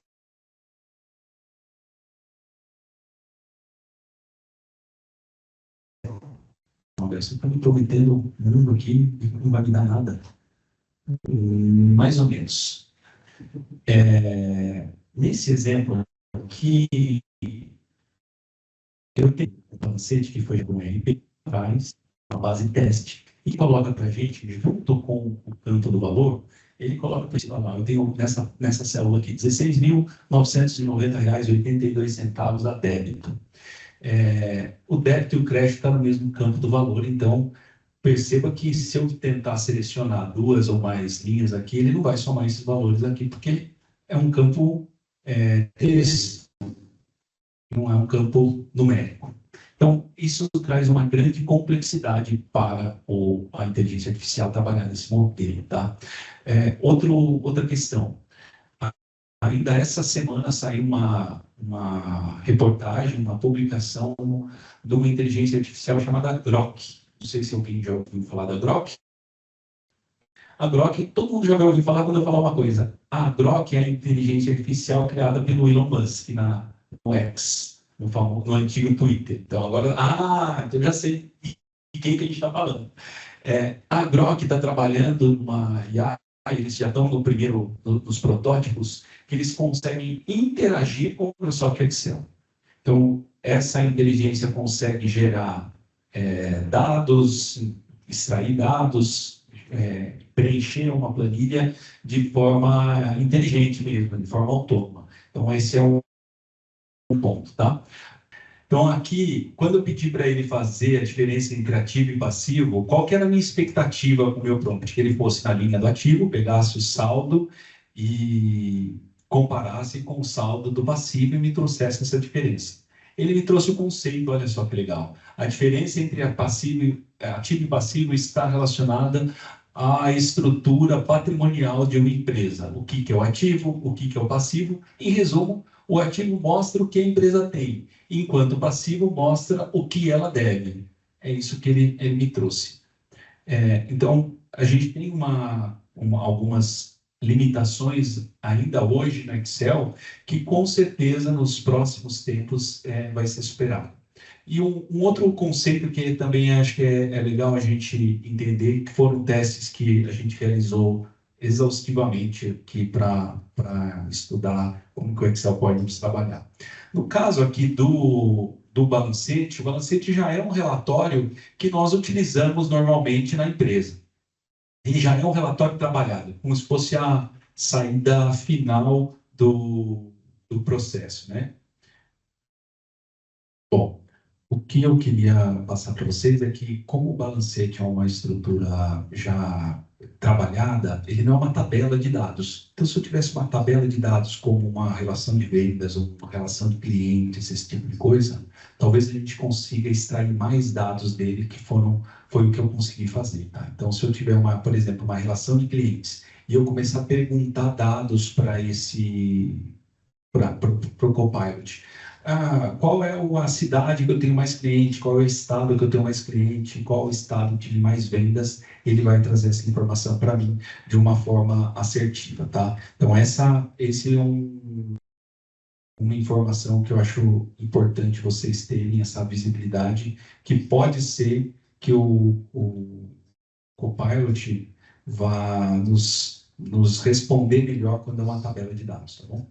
Você está me prometendo um mundo aqui que não vai me dar nada. Mais ou menos. Nesse exemplo aqui, eu tenho um balancete que foi com RP, faz uma base de teste. e coloca para a gente, junto com o campo do valor, ele coloca para a gente, eu tenho nessa célula aqui, R$16.990,82 a débito. O débito e o crédito estão no mesmo campo do valor, então perceba que se eu tentar selecionar duas ou mais linhas aqui, ele não vai somar esses valores aqui, porque é um campo não é um campo numérico. Então, isso traz uma grande complexidade para a inteligência artificial trabalhar nesse modelo, tá? Outra questão. Ainda essa semana saiu uma reportagem, uma publicação de uma inteligência artificial chamada Grok. Não sei se alguém já ouviu falar da Grok. A Grok, todo mundo já vai ouvir falar quando eu falar uma coisa. A Grok é a inteligência artificial criada pelo Elon Musk no X, no antigo Twitter. Então agora, eu já sei de quem que a gente está falando. A Grok está trabalhando numa IA, eles já estão nos protótipos, que eles conseguem interagir com o Microsoft Excel. Então, essa inteligência consegue gerar dados, extrair dados, preencher uma planilha de forma inteligente mesmo, de forma autônoma. Então, esse é um ponto, tá? Então, aqui, quando eu pedi para ele fazer a diferença entre ativo e passivo, qual que era a minha expectativa com o meu prompt? Que ele fosse na linha do ativo, pegasse o saldo e comparasse com o saldo do passivo e me trouxesse essa diferença. Ele me trouxe o conceito, olha só que legal. A diferença entre ativo e passivo está relacionada à estrutura patrimonial de uma empresa. O que é o ativo, o que é o passivo. Em resumo, o ativo mostra o que a empresa tem, enquanto o passivo mostra o que ela deve. É isso que ele me trouxe. Então, a gente tem algumas limitações ainda hoje no Excel, que com certeza nos próximos tempos vai ser superado. E um outro conceito que também acho que é legal a gente entender, que foram testes que a gente realizou exaustivamente aqui para estudar como que o Excel pode nos trabalhar. No caso aqui do balancete, o balancete já é um relatório que nós utilizamos normalmente na empresa. Ele já é um relatório trabalhado, como se fosse a saída final do processo, né? Bom, o que eu queria passar para vocês é que, como o balancete é uma estrutura já trabalhada, ele não é uma tabela de dados. Então, se eu tivesse uma tabela de dados como uma relação de vendas, ou uma relação de clientes, esse tipo de coisa, talvez a gente consiga extrair mais dados dele, que foi o que eu consegui fazer. Tá? Então, se eu tiver, por exemplo, uma relação de clientes, e eu começar a perguntar dados para o Copilot, qual é a cidade que eu tenho mais cliente, qual é o estado que eu tenho mais cliente, qual o estado que tive mais vendas, ele vai trazer essa informação para mim de uma forma assertiva, tá? Então, esse é uma informação que eu acho importante vocês terem, essa visibilidade, que pode ser que o Copilot vá nos responder melhor quando é uma tabela de dados, tá bom?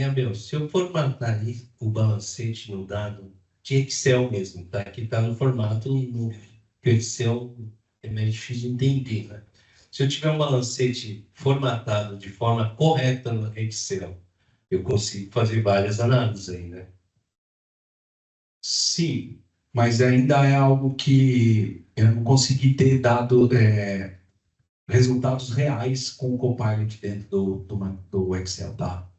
Abel, se eu formatar aí o balancete no dado de Excel mesmo, tá? Que está no formato que o Excel é mais difícil de entender, né? Se eu tiver um balancete formatado de forma correta no Excel, eu consigo fazer várias análises aí, né? Sim, mas ainda é algo que eu não consegui ter dado resultados reais com o Copilot dentro do Excel, tá?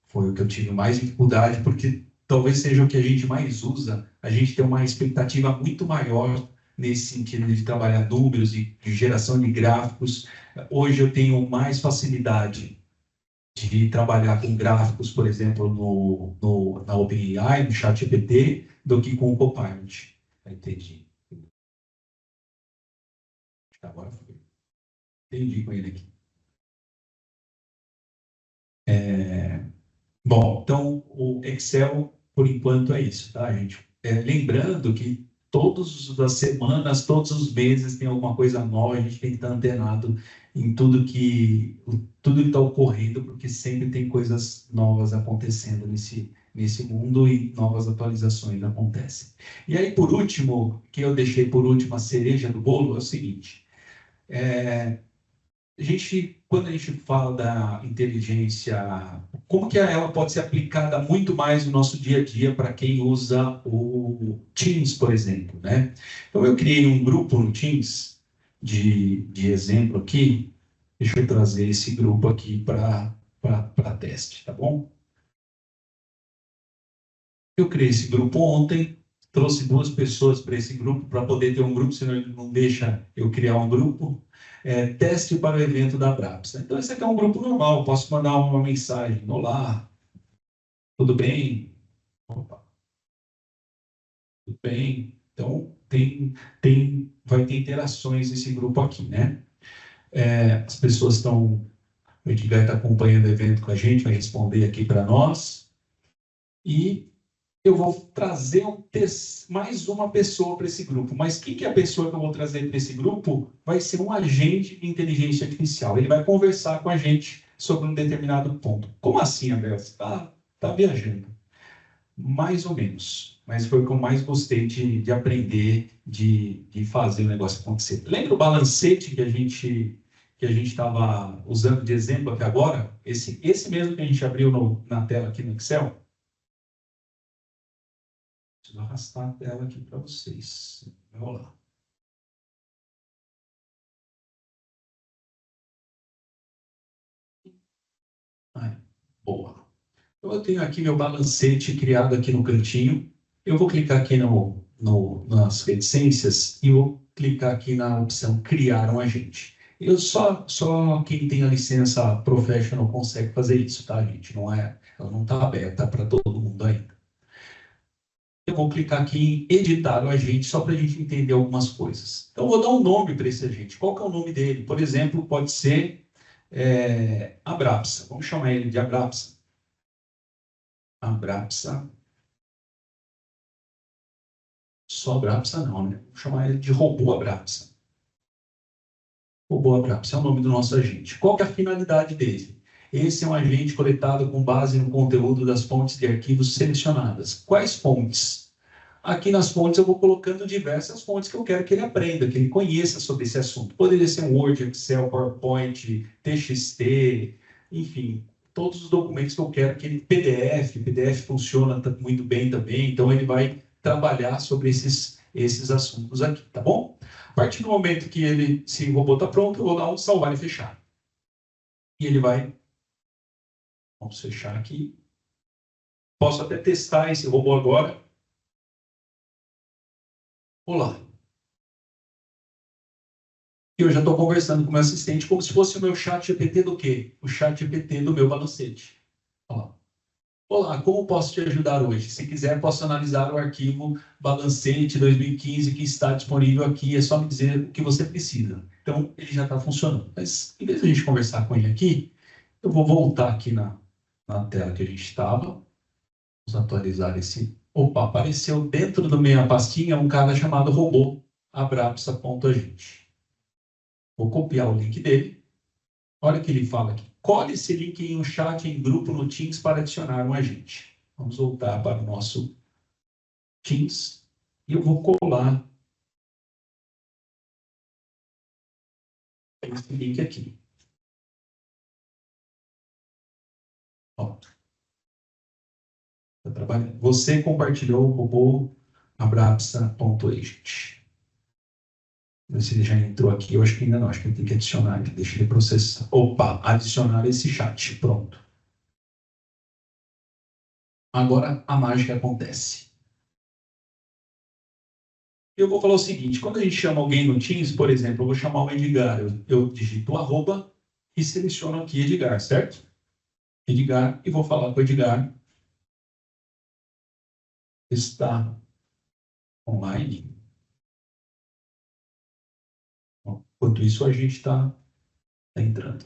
Foi o que eu tive mais dificuldade, porque talvez seja o que a gente mais usa. A gente tem uma expectativa muito maior nesse sentido de trabalhar números e de geração de gráficos. Hoje eu tenho mais facilidade de trabalhar com gráficos, por exemplo, na OpenAI, no ChatGPT, do que com o Copilot. Entendi. Agora foi. Entendi com ele aqui. Bom, então o Excel, por enquanto, é isso, tá, gente? Lembrando que todas as semanas, todos os meses tem alguma coisa nova, a gente tem que estar antenado em tudo que está ocorrendo, porque sempre tem coisas novas acontecendo nesse mundo e novas atualizações acontecem. E aí, por último, que eu deixei por último, a cereja do bolo, é o seguinte. Quando a gente fala da inteligência, como que ela pode ser aplicada muito mais no nosso dia a dia para quem usa o Teams, por exemplo, né? Então, eu criei um grupo no Teams de exemplo aqui. Deixa eu trazer esse grupo aqui para teste, tá bom? Eu criei esse grupo ontem, trouxe 2 pessoas para esse grupo, para poder ter um grupo, senão ele não deixa eu criar um grupo. Teste para o evento da Abrapsa. Então, esse aqui é um grupo normal, posso mandar uma mensagem. Olá, tudo bem? Opa, tudo bem? Então, vai ter interações nesse grupo aqui, né? As pessoas estão... O Edgar está acompanhando o evento com a gente, vai responder aqui para nós. E eu vou trazer mais uma pessoa para esse grupo. Mas quem que é a pessoa que eu vou trazer para esse grupo? Vai ser um agente de inteligência artificial. Ele vai conversar com a gente sobre um determinado ponto. Como assim, Abel? Você está viajando? Mais ou menos. Mas foi o que eu mais gostei de aprender, de fazer o negócio acontecer. Lembra o balancete que a gente estava usando de exemplo aqui agora? Esse mesmo que a gente abriu na tela aqui no Excel? Vou arrastar a tela aqui para vocês. Vamos lá. Boa. Então, eu tenho aqui meu balancete criado aqui no cantinho. Eu vou clicar aqui nas reticências e vou clicar aqui na opção Criar um agente. Só quem tem a licença Professional consegue fazer isso, tá, gente? Ela não está aberta para todo mundo ainda. Eu vou clicar aqui em editar o agente, só para a gente entender algumas coisas. Então, eu vou dar um nome para esse agente. Qual que é o nome dele? Por exemplo, pode ser Abrapsa. Vamos chamar ele de Abrapsa. Abrapsa. Só Abrapsa não, né? Vamos chamar ele de Robô Abrapsa. Robô Abrapsa é o nome do nosso agente. Qual que é a finalidade dele? Esse é um agente coletado com base no conteúdo das fontes de arquivos selecionadas. Quais fontes? Aqui nas fontes eu vou colocando diversas fontes que eu quero que ele aprenda, que ele conheça sobre esse assunto. Poderia ser um Word, Excel, PowerPoint, TXT, enfim, todos os documentos que eu quero que ele... PDF funciona muito bem também, então ele vai trabalhar sobre esses assuntos aqui, tá bom? A partir do momento que se o robô está pronto, eu vou dar um salvar e fechar. E ele vai... Vamos fechar aqui. Posso até testar esse robô agora. Olá. E eu já estou conversando com o meu assistente como se fosse o meu chat GPT do quê? O chat GPT do meu balancete. Olá, como posso te ajudar hoje? Se quiser, posso analisar o arquivo balancete 2015 que está disponível aqui. É só me dizer o que você precisa. Então, ele já está funcionando. Mas, em vez de a gente conversar com ele aqui, eu vou voltar aqui na tela que a gente estava. Vamos atualizar esse... Opa, apareceu dentro da minha pastinha um cara chamado robô abrapsa.agente. Vou copiar o link dele. Olha o que ele fala aqui. Cole esse link em um chat em grupo no Teams para adicionar um agente. Vamos voltar para o nosso Teams. E eu vou colar esse link aqui. Tá trabalhando. Você compartilhou o robô abrapsa.agent. Se ele já entrou aqui, eu acho que ainda não, acho que ele tem que adicionar, deixa ele processar. Opa, adicionar esse chat, pronto. Agora a mágica acontece. Eu vou falar o seguinte, quando a gente chama alguém no Teams, por exemplo, eu vou chamar o Edgar, eu digito @ e seleciono aqui Edgar, certo? Edgar, e vou falar com o Edgar. Está online. Enquanto isso, a gente está entrando.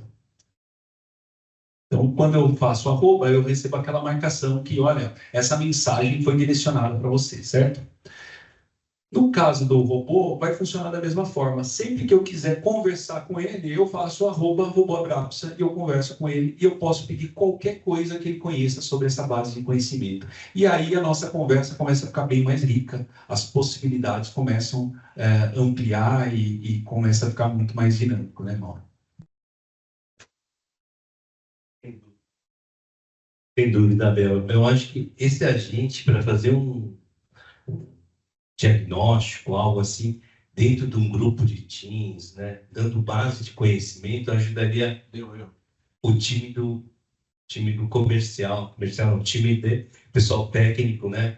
Então, quando eu faço @, eu recebo aquela marcação que, olha, essa mensagem foi direcionada para você, certo? No caso do robô, vai funcionar da mesma forma. Sempre que eu quiser conversar com ele, eu faço @roboabrapsa e eu converso com ele e eu posso pedir qualquer coisa que ele conheça sobre essa base de conhecimento. E aí a nossa conversa começa a ficar bem mais rica, as possibilidades começam a ampliar e começa a ficar muito mais dinâmico, né, Mauro? Sem dúvida, Abel. Eu acho que esse agente, para fazer um diagnóstico, algo assim, dentro de um grupo de teams, né, dando base de conhecimento, ajudaria o time do comercial, não, time de pessoal técnico, né?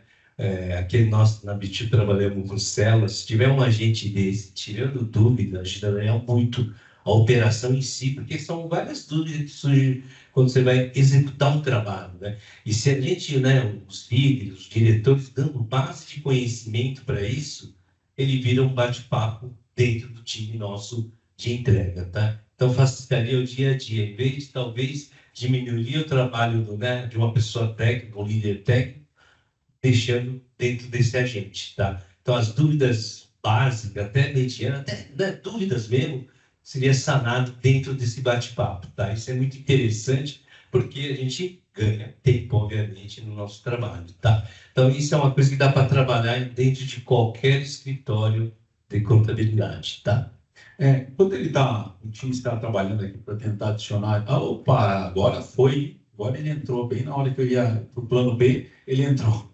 Aqui nós na BT trabalhamos com células. Se tiver um agente desse tirando dúvida, ajudaria muito a operação em si, porque são várias dúvidas que surgem quando você vai executar um trabalho, né? E se a gente, né, os líderes, os diretores, dando base de conhecimento para isso, ele vira um bate-papo dentro do time nosso de entrega, tá? Então, facilitaria o dia a dia, em vez de, talvez, diminuir o trabalho de uma pessoa técnica, um líder técnico, deixando dentro desse agente, tá? Então, as dúvidas básicas, até medianas, até, né, dúvidas mesmo, seria sanado dentro desse bate-papo, tá? Isso é muito interessante, porque a gente ganha tempo, obviamente, no nosso trabalho, tá? Então, isso é uma coisa que dá para trabalhar dentro de qualquer escritório de contabilidade, tá? Quando o time está trabalhando aqui para tentar adicionar, opa, agora ele entrou, bem na hora que eu ia para o plano B, ele entrou.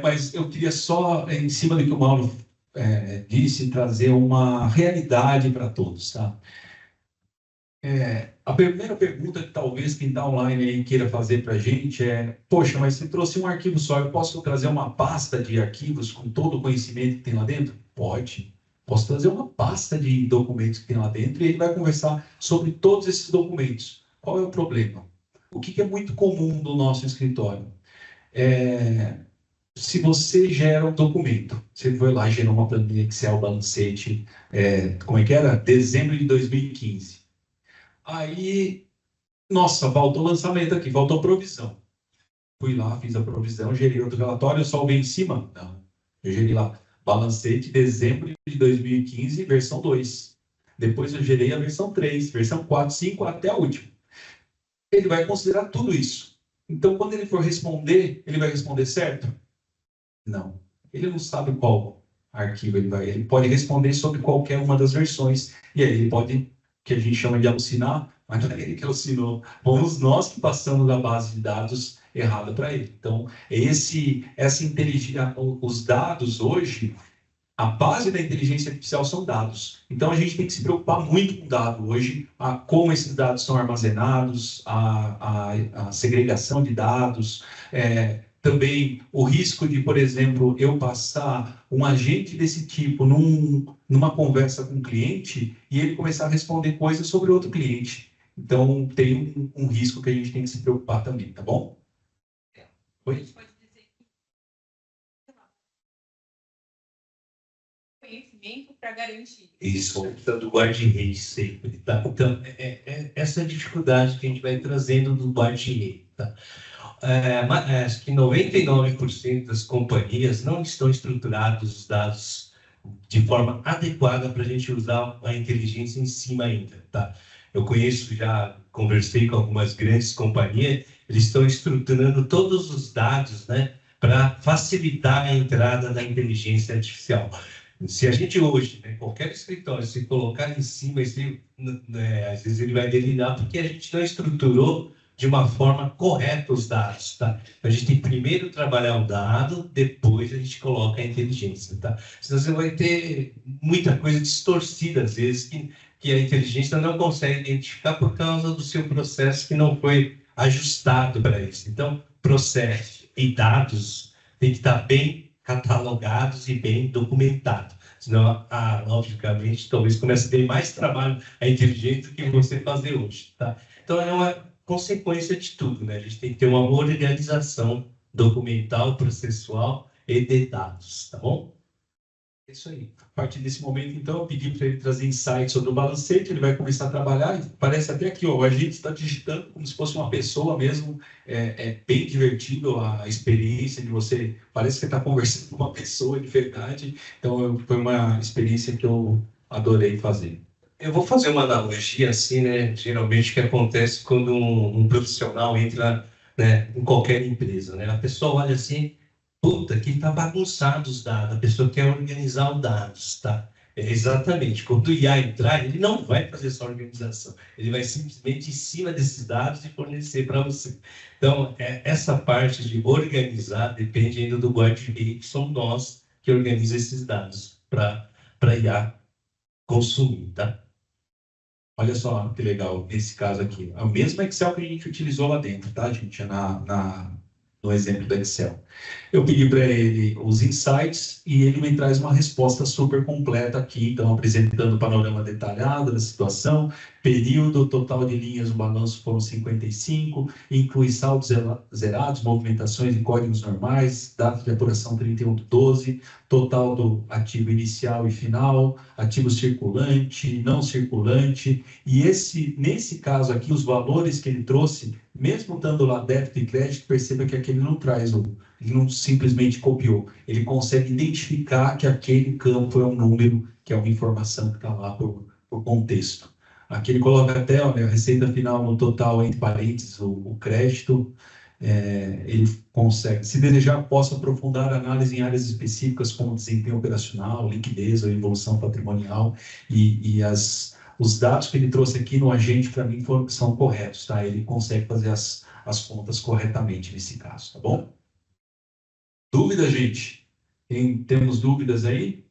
Mas eu queria só, em cima do que o Mauro disse, trazer uma realidade para todos, tá? A primeira pergunta que talvez quem está online aí queira fazer para a gente é: poxa, mas você trouxe um arquivo só, eu posso trazer uma pasta de arquivos com todo o conhecimento que tem lá dentro? Pode. Posso trazer uma pasta de documentos que tem lá dentro e ele vai conversar sobre todos esses documentos. Qual é o problema? O que é muito comum no nosso escritório? Se você gera um documento, você foi lá e gerou uma planilha Excel, balancete, como é que era? Dezembro de 2015. Aí, nossa, faltou lançamento aqui, faltou provisão. Fui lá, fiz a provisão, gerei outro relatório, eu salvei em cima? Não. Eu gerei lá, balancete, dezembro de 2015, versão 2. Depois eu gerei a versão 3, versão 4, 5, até a última. Ele vai considerar tudo isso. Então, quando ele for responder, ele vai responder certo? Não. Ele não sabe qual arquivo ele pode responder sobre qualquer uma das versões. E aí ele pode, que a gente chama de alucinar, mas não é ele que alucinou. Fomos nós que passamos a base de dados errada para ele. Então, essa inteligência, os dados hoje, a base da inteligência artificial são dados. Então, a gente tem que se preocupar muito com o dado hoje, como esses dados são armazenados, a segregação de dados, também o risco de, por exemplo, eu passar um agente desse tipo numa conversa com um cliente e ele começar a responder coisas sobre outro cliente. Então, tem um risco que a gente tem que se preocupar também, tá bom? Oi? Conhecimento para garantir. Isso, do guarda-rede sempre, tá? Então, essa dificuldade que a gente vai trazendo do guarda-rede, tá? Acho que 99% das companhias não estão estruturados os dados de forma adequada para a gente usar a inteligência em cima ainda, tá? Eu conversei com algumas grandes companhias, eles estão estruturando todos os dados, né, para facilitar a entrada da inteligência artificial. Se a gente hoje, né, qualquer escritório, se colocar em cima, às vezes ele vai delirar porque a gente não estruturou de uma forma correta os dados, tá? A gente tem que primeiro trabalhar o dado, depois a gente coloca a inteligência, tá? Senão você vai ter muita coisa distorcida, às vezes, que a inteligência não consegue identificar por causa do seu processo que não foi ajustado para isso. Então, processo e dados tem que estar bem catalogados e bem documentados. Senão, logicamente, talvez comece a ter mais trabalho a inteligência do que você fazer hoje, tá? Então, é uma consequência de tudo, né? A gente tem que ter uma organização documental, processual e de dados, tá bom? É isso aí. A partir desse momento, então, eu pedi para ele trazer insights sobre o balancete, ele vai começar a trabalhar, e parece até aqui, ó, o agente está digitando como se fosse uma pessoa mesmo, é bem divertido a experiência de você, parece que você está conversando com uma pessoa de verdade, então foi uma experiência que eu adorei fazer. Eu vou fazer uma analogia assim, né? Geralmente o que acontece quando um profissional entra, né, em qualquer empresa, né? A pessoa olha assim, puta, aqui tá bagunçado os dados, a pessoa quer organizar os dados, tá? É exatamente. Quando o IA entrar, ele não vai fazer essa organização, ele vai simplesmente em cima desses dados e fornecer para você. Então, essa parte de organizar depende ainda do guarda-reio, que somos nós que organiza esses dados para IA consumir, tá? Olha só que legal, nesse caso aqui. É o mesmo Excel que a gente utilizou lá dentro, tá, gente? No exemplo do Excel. Eu pedi para ele os insights e ele me traz uma resposta super completa aqui, então apresentando o panorama detalhado da situação, período, total de linhas no balanço foram 55, inclui saldos zerados, movimentações e códigos normais, data de apuração 31/12, total do ativo inicial e final, ativo circulante, não circulante, e nesse caso aqui, os valores que ele trouxe, mesmo estando lá débito e crédito, perceba que aquele não traz, ele não simplesmente copiou, ele consegue identificar que aquele campo é um número, que é uma informação que está lá por contexto. Aqui ele coloca até, olha, a receita final no total, entre parênteses, o crédito, ele consegue. Se desejar, posso aprofundar a análise em áreas específicas como desempenho operacional, liquidez ou evolução patrimonial, e os dados que ele trouxe aqui no agente, para mim, são corretos, tá? Ele consegue fazer as contas corretamente nesse caso, tá bom? Dúvida, gente? Temos dúvidas aí?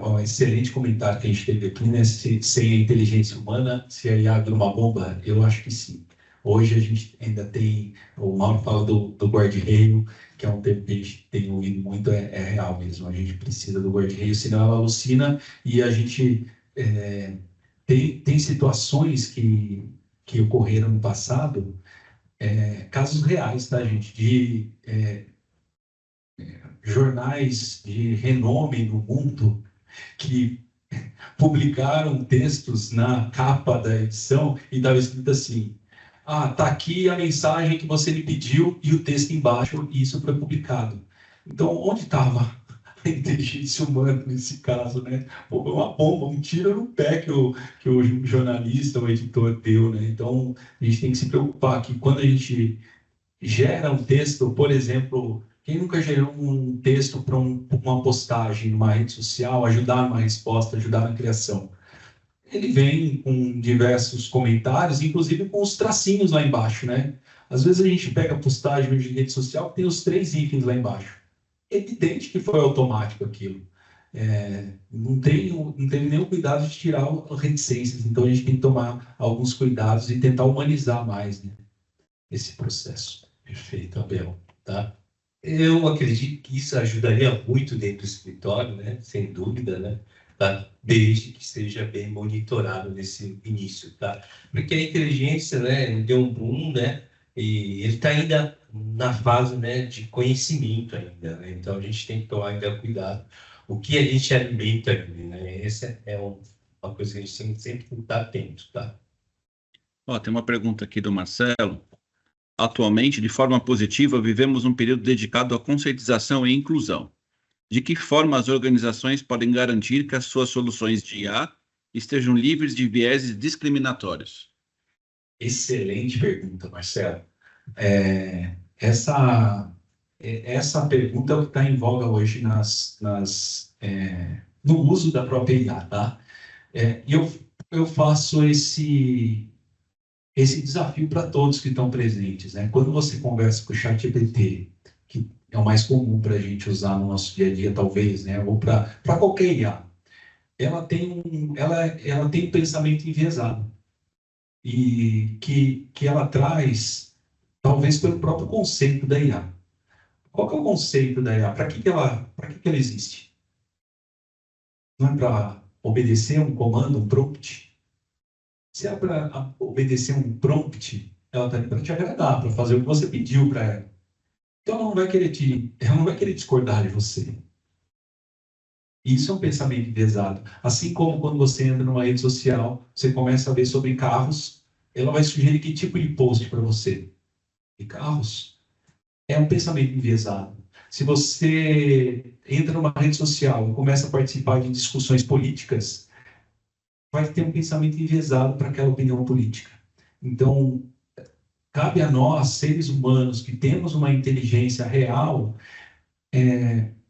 Um excelente comentário que a gente teve aqui, né? Sem a inteligência humana, se a IA vira uma bomba, eu acho que sim. Hoje a gente ainda tem, o Mauro fala do guarda-reio, que é um termo que a gente tem ouvido muito, é real mesmo. A gente precisa do guarda-reio, senão ela alucina, e a gente tem situações que ocorreram no passado, casos reais, tá, gente? De jornais de renome no mundo que publicaram textos na capa da edição e estava escrito assim: tá aqui a mensagem que você me pediu, e o texto embaixo, e isso foi publicado. Então, onde estava a inteligência humana nesse caso, né? Pô, uma bomba, um tiro no pé que o jornalista, o editor deu, né? Então, a gente tem que se preocupar que quando a gente gera um texto, por exemplo, quem nunca gerou um texto para uma postagem numa rede social, ajudar numa resposta, ajudar na criação? Ele vem com diversos comentários, inclusive com os tracinhos lá embaixo, né? Às vezes a gente pega a postagem de rede social que tem os 3 itens lá embaixo. É evidente que foi automático aquilo. Não teve nenhum cuidado de tirar as reticências, então a gente tem que tomar alguns cuidados e tentar humanizar mais, né, esse processo. Perfeito, Abel, tá? Eu acredito que isso ajudaria muito dentro do escritório, né? Sem dúvida, né? Tá? Desde que seja bem monitorado nesse início, tá? Porque a inteligência, né, ele deu um boom, né? E ele está ainda na fase, né, de conhecimento ainda, né? Então a gente tem que tomar ainda cuidado. O que a gente alimenta ali, né? Essa é uma coisa que a gente sempre tem que estar atento, tá? Tem uma pergunta aqui do Marcelo. Atualmente, de forma positiva, vivemos um período dedicado à conscientização e inclusão. De que forma as organizações podem garantir que as suas soluções de IA estejam livres de vieses discriminatórios? Excelente pergunta, Marcelo. Essa pergunta é o que está em voga hoje no uso da própria IA, tá? E eu faço esse desafio para todos que estão presentes, né? Quando você conversa com o ChatGPT, que é o mais comum para a gente usar no nosso dia a dia, talvez, né? Ou para qualquer IA, ela tem um pensamento enviesado, e que ela traz, talvez pelo próprio conceito da IA. Qual que é o conceito da IA? Para que ela existe? Não é para obedecer um comando, um prompt? Se é para obedecer um prompt, ela está ali para te agradar, para fazer o que você pediu para ela. Então, ela não vai querer discordar de você. Isso é um pensamento enviesado. Assim como quando você entra numa rede social, você começa a ver sobre carros, ela vai sugerir que tipo de post para você. E carros é um pensamento enviesado. Se você entra numa rede social e começa a participar de discussões políticas, vai ter um pensamento enviesado para aquela opinião política. Então, cabe a nós, seres humanos, que temos uma inteligência real,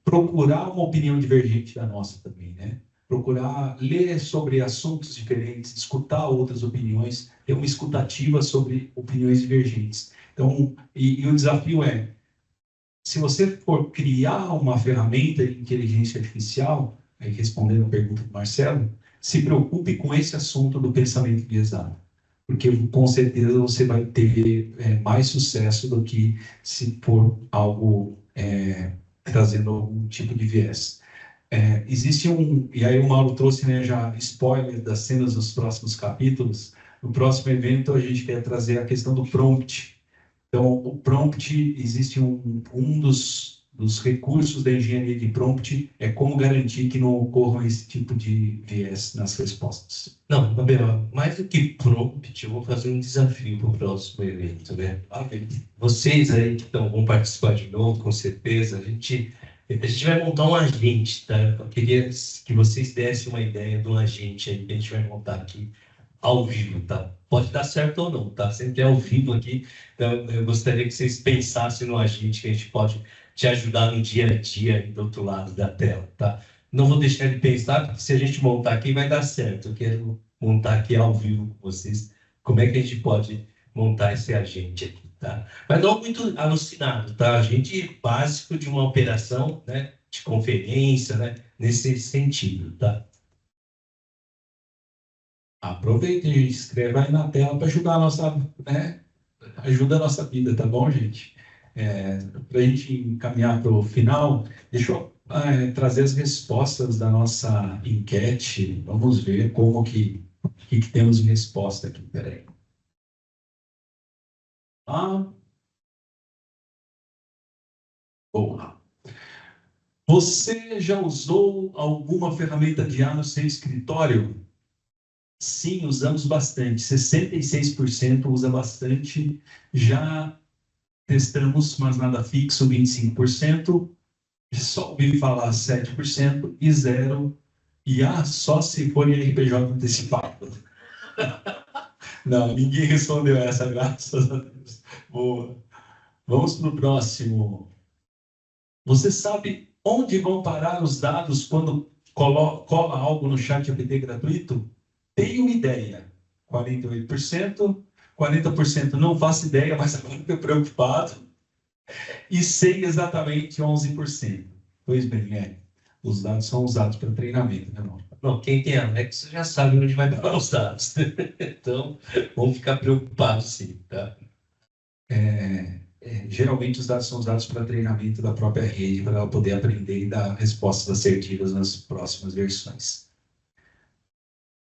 procurar uma opinião divergente da nossa também, né? Procurar ler sobre assuntos diferentes, escutar outras opiniões, ter uma escutativa sobre opiniões divergentes. Então, e o desafio é, se você for criar uma ferramenta de inteligência artificial, aí respondendo a pergunta do Marcelo, se preocupe com esse assunto do pensamento enviesado, porque com certeza você vai ter mais sucesso do que se for algo trazendo algum tipo de viés. Existe e aí o Mauro trouxe, né, já spoiler das cenas dos próximos capítulos. No próximo evento a gente quer trazer a questão do prompt. Então, o prompt, existe um dos recursos da engenharia de prompt, é como garantir que não ocorra esse tipo de viés nas respostas. Não, Gabriel, mais do que prompt, eu vou fazer um desafio para o próximo evento, né? Vocês aí que vão participar de novo, com certeza, a gente vai montar um agente, tá? Eu queria que vocês dessem uma ideia de um agente aí que a gente vai montar aqui ao vivo, tá? Pode dar certo ou não, tá? Sempre é ao vivo aqui, então eu gostaria que vocês pensassem no agente que a gente pode te ajudar no dia a dia aí do outro lado da tela, tá? Não vou deixar de pensar, porque se a gente montar aqui vai dar certo. Eu quero montar aqui ao vivo com vocês como é que a gente pode montar esse agente aqui, tá? Mas não muito alucinado, tá? Agente básico de uma operação, né? De conferência, né? Nesse sentido, tá? Aproveita e escreve aí na tela para ajudar a nossa, né? Ajuda a nossa vida, tá bom, gente? Para a gente encaminhar para o final, deixa eu trazer as respostas da nossa enquete. Vamos ver como que temos de resposta aqui. Peraí. Boa. Você já usou alguma ferramenta de IA no seu escritório? Sim, usamos bastante. 66% usa bastante. Já testamos, mas nada fixo, 25%. Só ouvi falar 7% e 0%. Só se for em RPJ antecipado. Não, ninguém respondeu essa, graças a Deus. Boa. Vamos para o próximo. Você sabe onde vão parar os dados quando cola algo no chat GPT gratuito? Tenho uma ideia. 48%, 40% não faço ideia, mas agora estou preocupado. E sei exatamente 11%. Pois bem, os dados são usados para treinamento, né, irmão? Não, quem tem Alexa já sabe onde vai parar os dados. Então, vamos ficar preocupados sim, tá? Geralmente os dados são usados para treinamento da própria rede, para ela poder aprender e dar respostas assertivas nas próximas versões.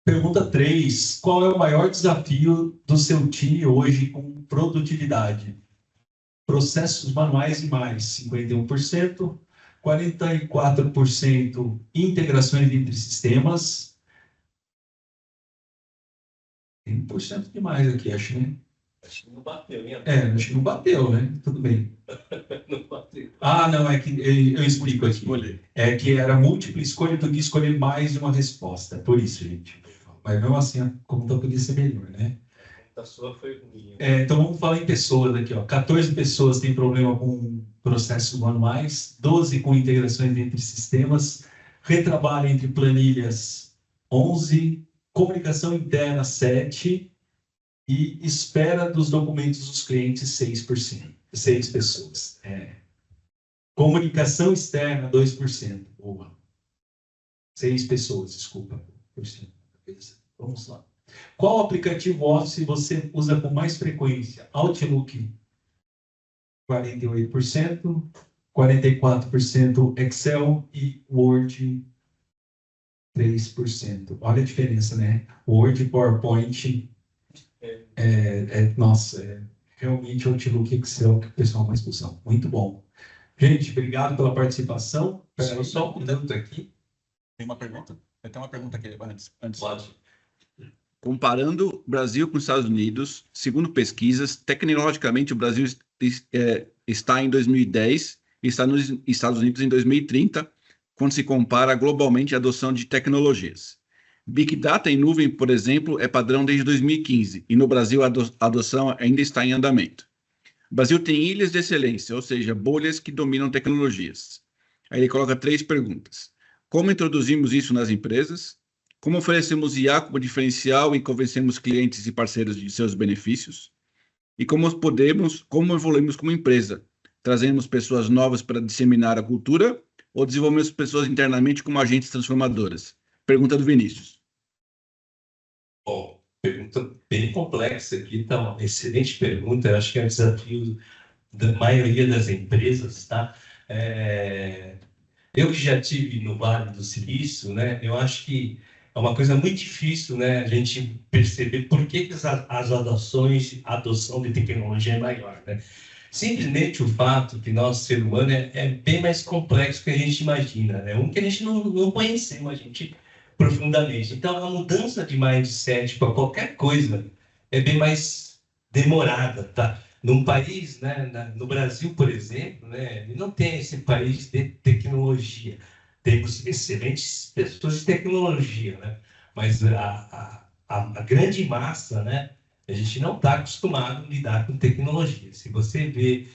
Pergunta 3. Qual é o maior desafio do seu time hoje com produtividade? Processos manuais e mais, 51%. 44% integrações entre sistemas. 1% demais aqui, acho, né? Acho que não bateu, hein? Acho que não bateu, né? Tudo bem. Não bateu. Não, é que eu explico aqui. É que era múltipla escolha do que escolher mais de uma resposta. Por isso, gente. Mas mesmo assim, a conta podia ser melhor, né? A sua foi ruim. Então vamos falar em pessoas aqui, ó. 14 pessoas têm problema com processos manuais, 12 com integrações entre sistemas, retrabalho entre planilhas, 11, comunicação interna, 7, e espera dos documentos dos clientes, 6%. 6 pessoas. Comunicação externa, 2%. Boa. 6 pessoas, desculpa. Vamos lá. Qual aplicativo Office você usa com mais frequência? Outlook, 48%, 44% Excel e Word, 3%. Olha a diferença, né? Word e PowerPoint, nossa, realmente o Outlook e Excel que o pessoal mais usa. Muito bom. Gente, obrigado pela participação. Só um minuto aqui. Tem uma pergunta? Eu tenho uma pergunta aqui antes. Pode. Comparando o Brasil com os Estados Unidos, segundo pesquisas, tecnologicamente o Brasil está em 2010 e está nos Estados Unidos em 2030, quando se compara globalmente a adoção de tecnologias. Big Data em nuvem, por exemplo, é padrão desde 2015 e no Brasil a adoção ainda está em andamento. O Brasil tem ilhas de excelência, ou seja, bolhas que dominam tecnologias. Aí ele coloca 3 perguntas. Como introduzimos isso nas empresas? Como oferecemos IA como diferencial e convencemos clientes e parceiros de seus benefícios? E como evoluímos como empresa? Trazemos pessoas novas para disseminar a cultura ou desenvolvemos pessoas internamente como agentes transformadoras? Pergunta do Vinícius. Bom, pergunta bem complexa aqui, então, excelente pergunta. Eu acho que é um desafio da maioria das empresas, tá? Eu que já tive no Vale do Silício, né? Eu acho que é uma coisa muito difícil, né? A gente perceber por que as adoção de tecnologia é maior, né? Simplesmente o fato que nosso ser humano é bem mais complexo que a gente imagina, né? Que a gente não conhecemos a gente profundamente. Então, a mudança de mindset para qualquer coisa é bem mais demorada, tá? Num país, né, no Brasil, por exemplo, né, ele não tem esse país de tecnologia. Temos excelentes pessoas de tecnologia, né? Mas a grande massa, né, a gente não está acostumado a lidar com tecnologia. Se você vê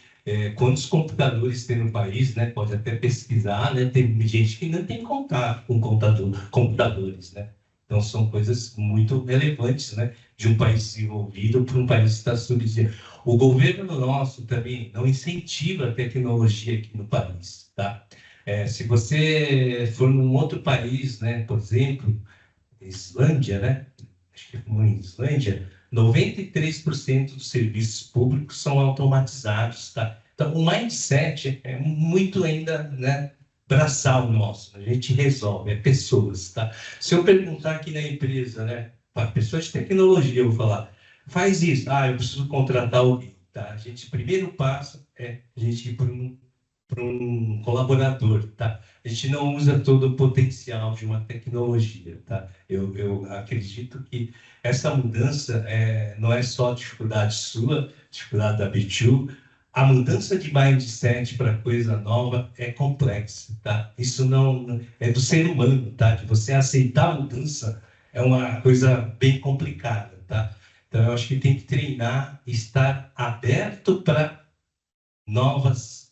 quantos computadores tem no país, né, pode até pesquisar, né, tem gente que não tem contato com computadores, né? Então, são coisas muito relevantes, né, de um país desenvolvido para um país que está subdesenvolvido. O governo nosso também não incentiva a tecnologia aqui no país, tá? Se você for num outro país, né, por exemplo, Islândia, né? Acho que foi em Islândia, 93% dos serviços públicos são automatizados, tá? Então, o mindset é muito ainda, né, braçal nosso. A gente resolve, é pessoas, tá? Se eu perguntar aqui na empresa, né, para pessoas de tecnologia, eu vou falar, faz isso. Eu preciso contratar alguém, tá? A gente, primeiro passo é a gente ir para um colaborador, tá? A gente não usa todo o potencial de uma tecnologia, tá? Eu acredito que essa mudança não é só dificuldade sua, dificuldade da B2, a mudança de mindset para coisa nova é complexa, tá? Isso não é do ser humano, tá? De você aceitar a mudança é uma coisa bem complicada, tá? Então, eu acho que tem que treinar, estar aberto para novas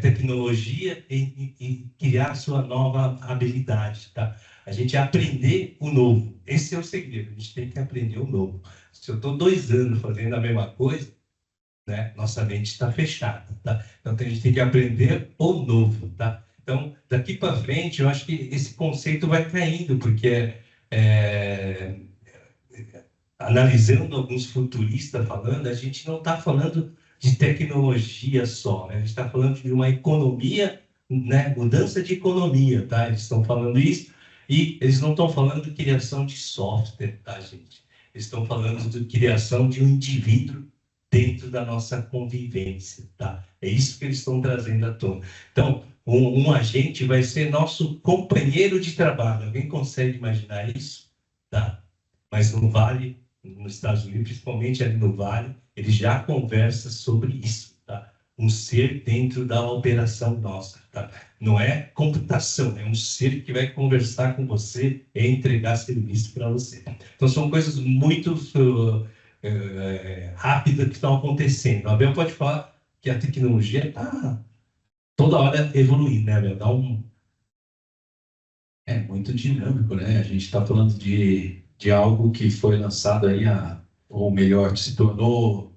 tecnologia e criar sua nova habilidade, tá? A gente aprender o novo. Esse é o segredo. A gente tem que aprender o novo. Se eu estou 2 anos fazendo a mesma coisa, né, nossa mente está fechada, tá? Então, a gente tem que aprender o novo, tá? Então, daqui para frente, eu acho que esse conceito vai caindo, porque analisando alguns futuristas falando, a gente não está falando de tecnologia só, né? A gente está falando de uma economia, né? Mudança de economia, tá? Eles estão falando isso e eles não estão falando de criação de software, tá, gente? Eles estão falando de criação de um indivíduo dentro da nossa convivência, tá? É isso que eles estão trazendo à tona. Então, um agente vai ser nosso companheiro de trabalho. Alguém consegue imaginar isso? Tá? Mas no Vale, nos Estados Unidos, principalmente ali no Vale, ele já conversa sobre isso, tá? Um ser dentro da operação nossa, tá? Não é computação, é um ser que vai conversar com você e entregar serviço para você. Então, são coisas muito rápidas que estão acontecendo. A Abel pode falar que a tecnologia está toda hora evoluindo, né, Abel? É muito dinâmico, né? A gente está falando de algo que foi lançado aí, ou melhor, se tornou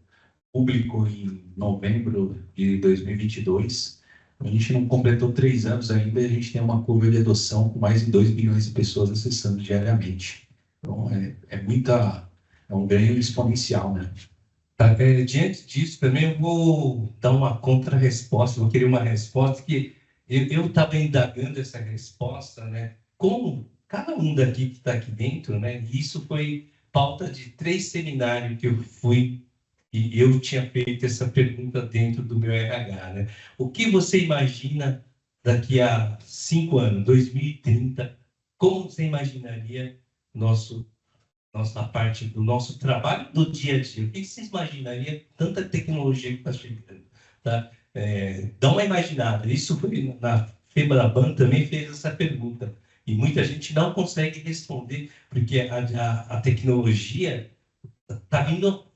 público em novembro de 2022. A gente não completou 3 anos ainda e a gente tem uma curva de adoção com mais de 2 milhões de pessoas acessando diariamente. Então, é um ganho exponencial, né? Diante disso, também eu vou dar uma contra-resposta, vou querer uma resposta que eu estava indagando essa resposta, né? Como cada um daqui que está aqui dentro, né? Isso foi pauta de 3 seminários que eu fui e eu tinha feito essa pergunta dentro do meu RH, né? O que você imagina daqui a 5 anos, 2030? Como você imaginaria nossa parte do nosso trabalho do dia a dia? O que vocês imaginariam tanta tecnologia que está chegando? Tá? Dá uma imaginada. Isso foi na Febraban também fez essa pergunta. E muita gente não consegue responder, porque a tecnologia está vindo,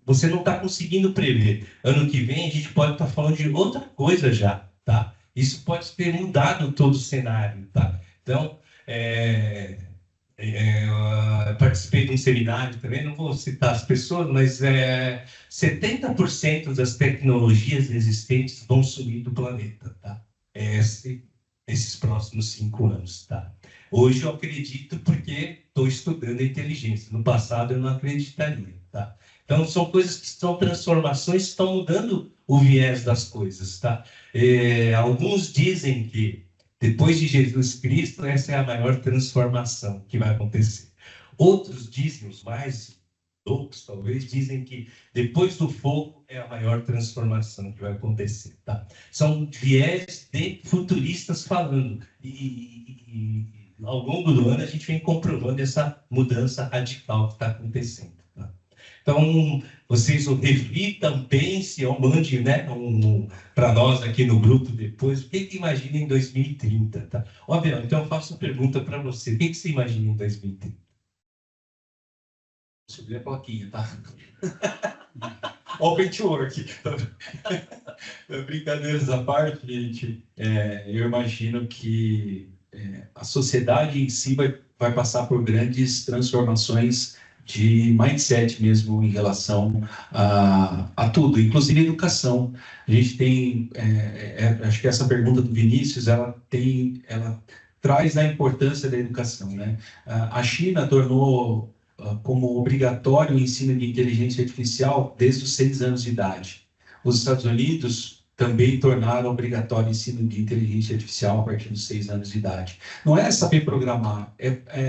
você não está conseguindo prever. Ano que vem a gente pode estar falando de outra coisa já, tá? Isso pode ter mudado todo o cenário, tá? Então, eu participei de um seminário também, não vou citar as pessoas, mas 70% das tecnologias existentes vão sumir do planeta, tá? Esses próximos 5 anos, tá? Hoje eu acredito porque estou estudando inteligência. No passado eu não acreditaria, tá? Então são coisas que são transformações, estão mudando o viés das coisas, tá? Alguns dizem que depois de Jesus Cristo essa é a maior transformação que vai acontecer. Outros dizem, os mais loucos talvez, dizem que depois do fogo é a maior transformação que vai acontecer, tá? São viés de futuristas falando e ao longo do ano a gente vem comprovando essa mudança radical que está acontecendo, tá? Então, vocês reflitam, pensem, ou mandem, né, para nós aqui no grupo depois, o que imagina em 2030, tá? Óbvio, então eu faço uma pergunta para você, o que você imagina em 2030? Subir a plaquinha, tá? Open to work. Brincadeiras à parte, gente, eu imagino que a sociedade em si vai passar por grandes transformações de mindset mesmo em relação a tudo, inclusive educação. A gente tem, acho que essa pergunta do Vinícius, ela traz a importância da educação, né? A China tornou como obrigatório o ensino de inteligência artificial desde os 6 anos de idade. Os Estados Unidos também tornaram obrigatório o ensino de inteligência artificial a partir dos 6 anos de idade. Não é saber programar,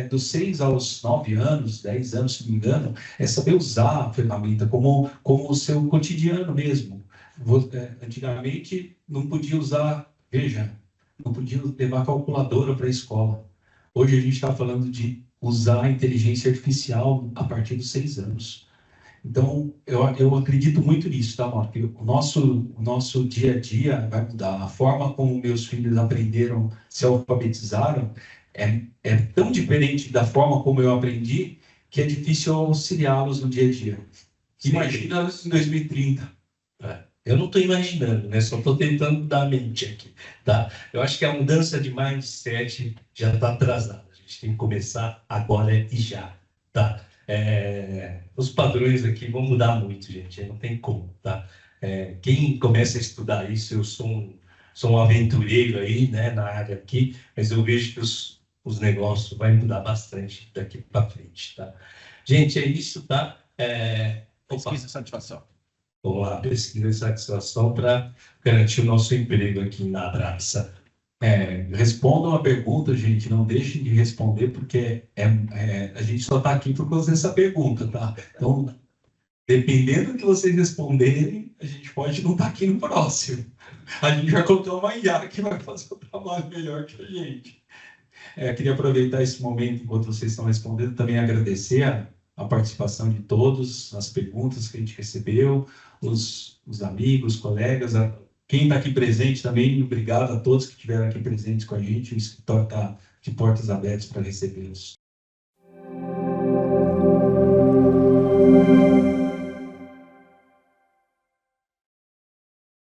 dos 6 aos 9 anos, 10 anos, se não me engano, é saber usar a ferramenta como o seu cotidiano mesmo. Antigamente, não podia usar, não podia levar calculadora para a escola. Hoje a gente está falando de usar a inteligência artificial a partir dos 6 anos. Então, eu acredito muito nisso, tá, Marco? O nosso dia a dia vai mudar. A forma como meus filhos aprenderam, se alfabetizaram, é tão diferente da forma como eu aprendi, que é difícil auxiliá-los no dia a dia. Imagina em 2030. Eu não estou imaginando, né? Só estou tentando dar a mente aqui, tá? Eu acho que a mudança de mindset já está atrasada. A gente tem que começar agora e já, tá? Os padrões aqui vão mudar muito, gente. Não tem como, tá? Quem começa a estudar isso, eu sou um aventureiro aí, né, na área aqui, mas eu vejo que os negócios vão mudar bastante daqui para frente, tá? Gente, é isso, tá? Pesquisa e satisfação. Vamos lá, pesquisa e satisfação para garantir o nosso emprego aqui na Abraça. Respondam a pergunta, gente, não deixem de responder, porque a gente só está aqui por causa dessa pergunta, tá? Então, dependendo do que vocês responderem, a gente pode não estar aqui no próximo. A gente vai colocar uma IA que vai fazer o trabalho melhor que a gente. Queria aproveitar esse momento, enquanto vocês estão respondendo, também agradecer a participação de todos, as perguntas que a gente recebeu, os amigos, colegas, quem está aqui presente também, obrigado a todos que estiveram aqui presentes com a gente. O escritório está de portas abertas para recebê-los.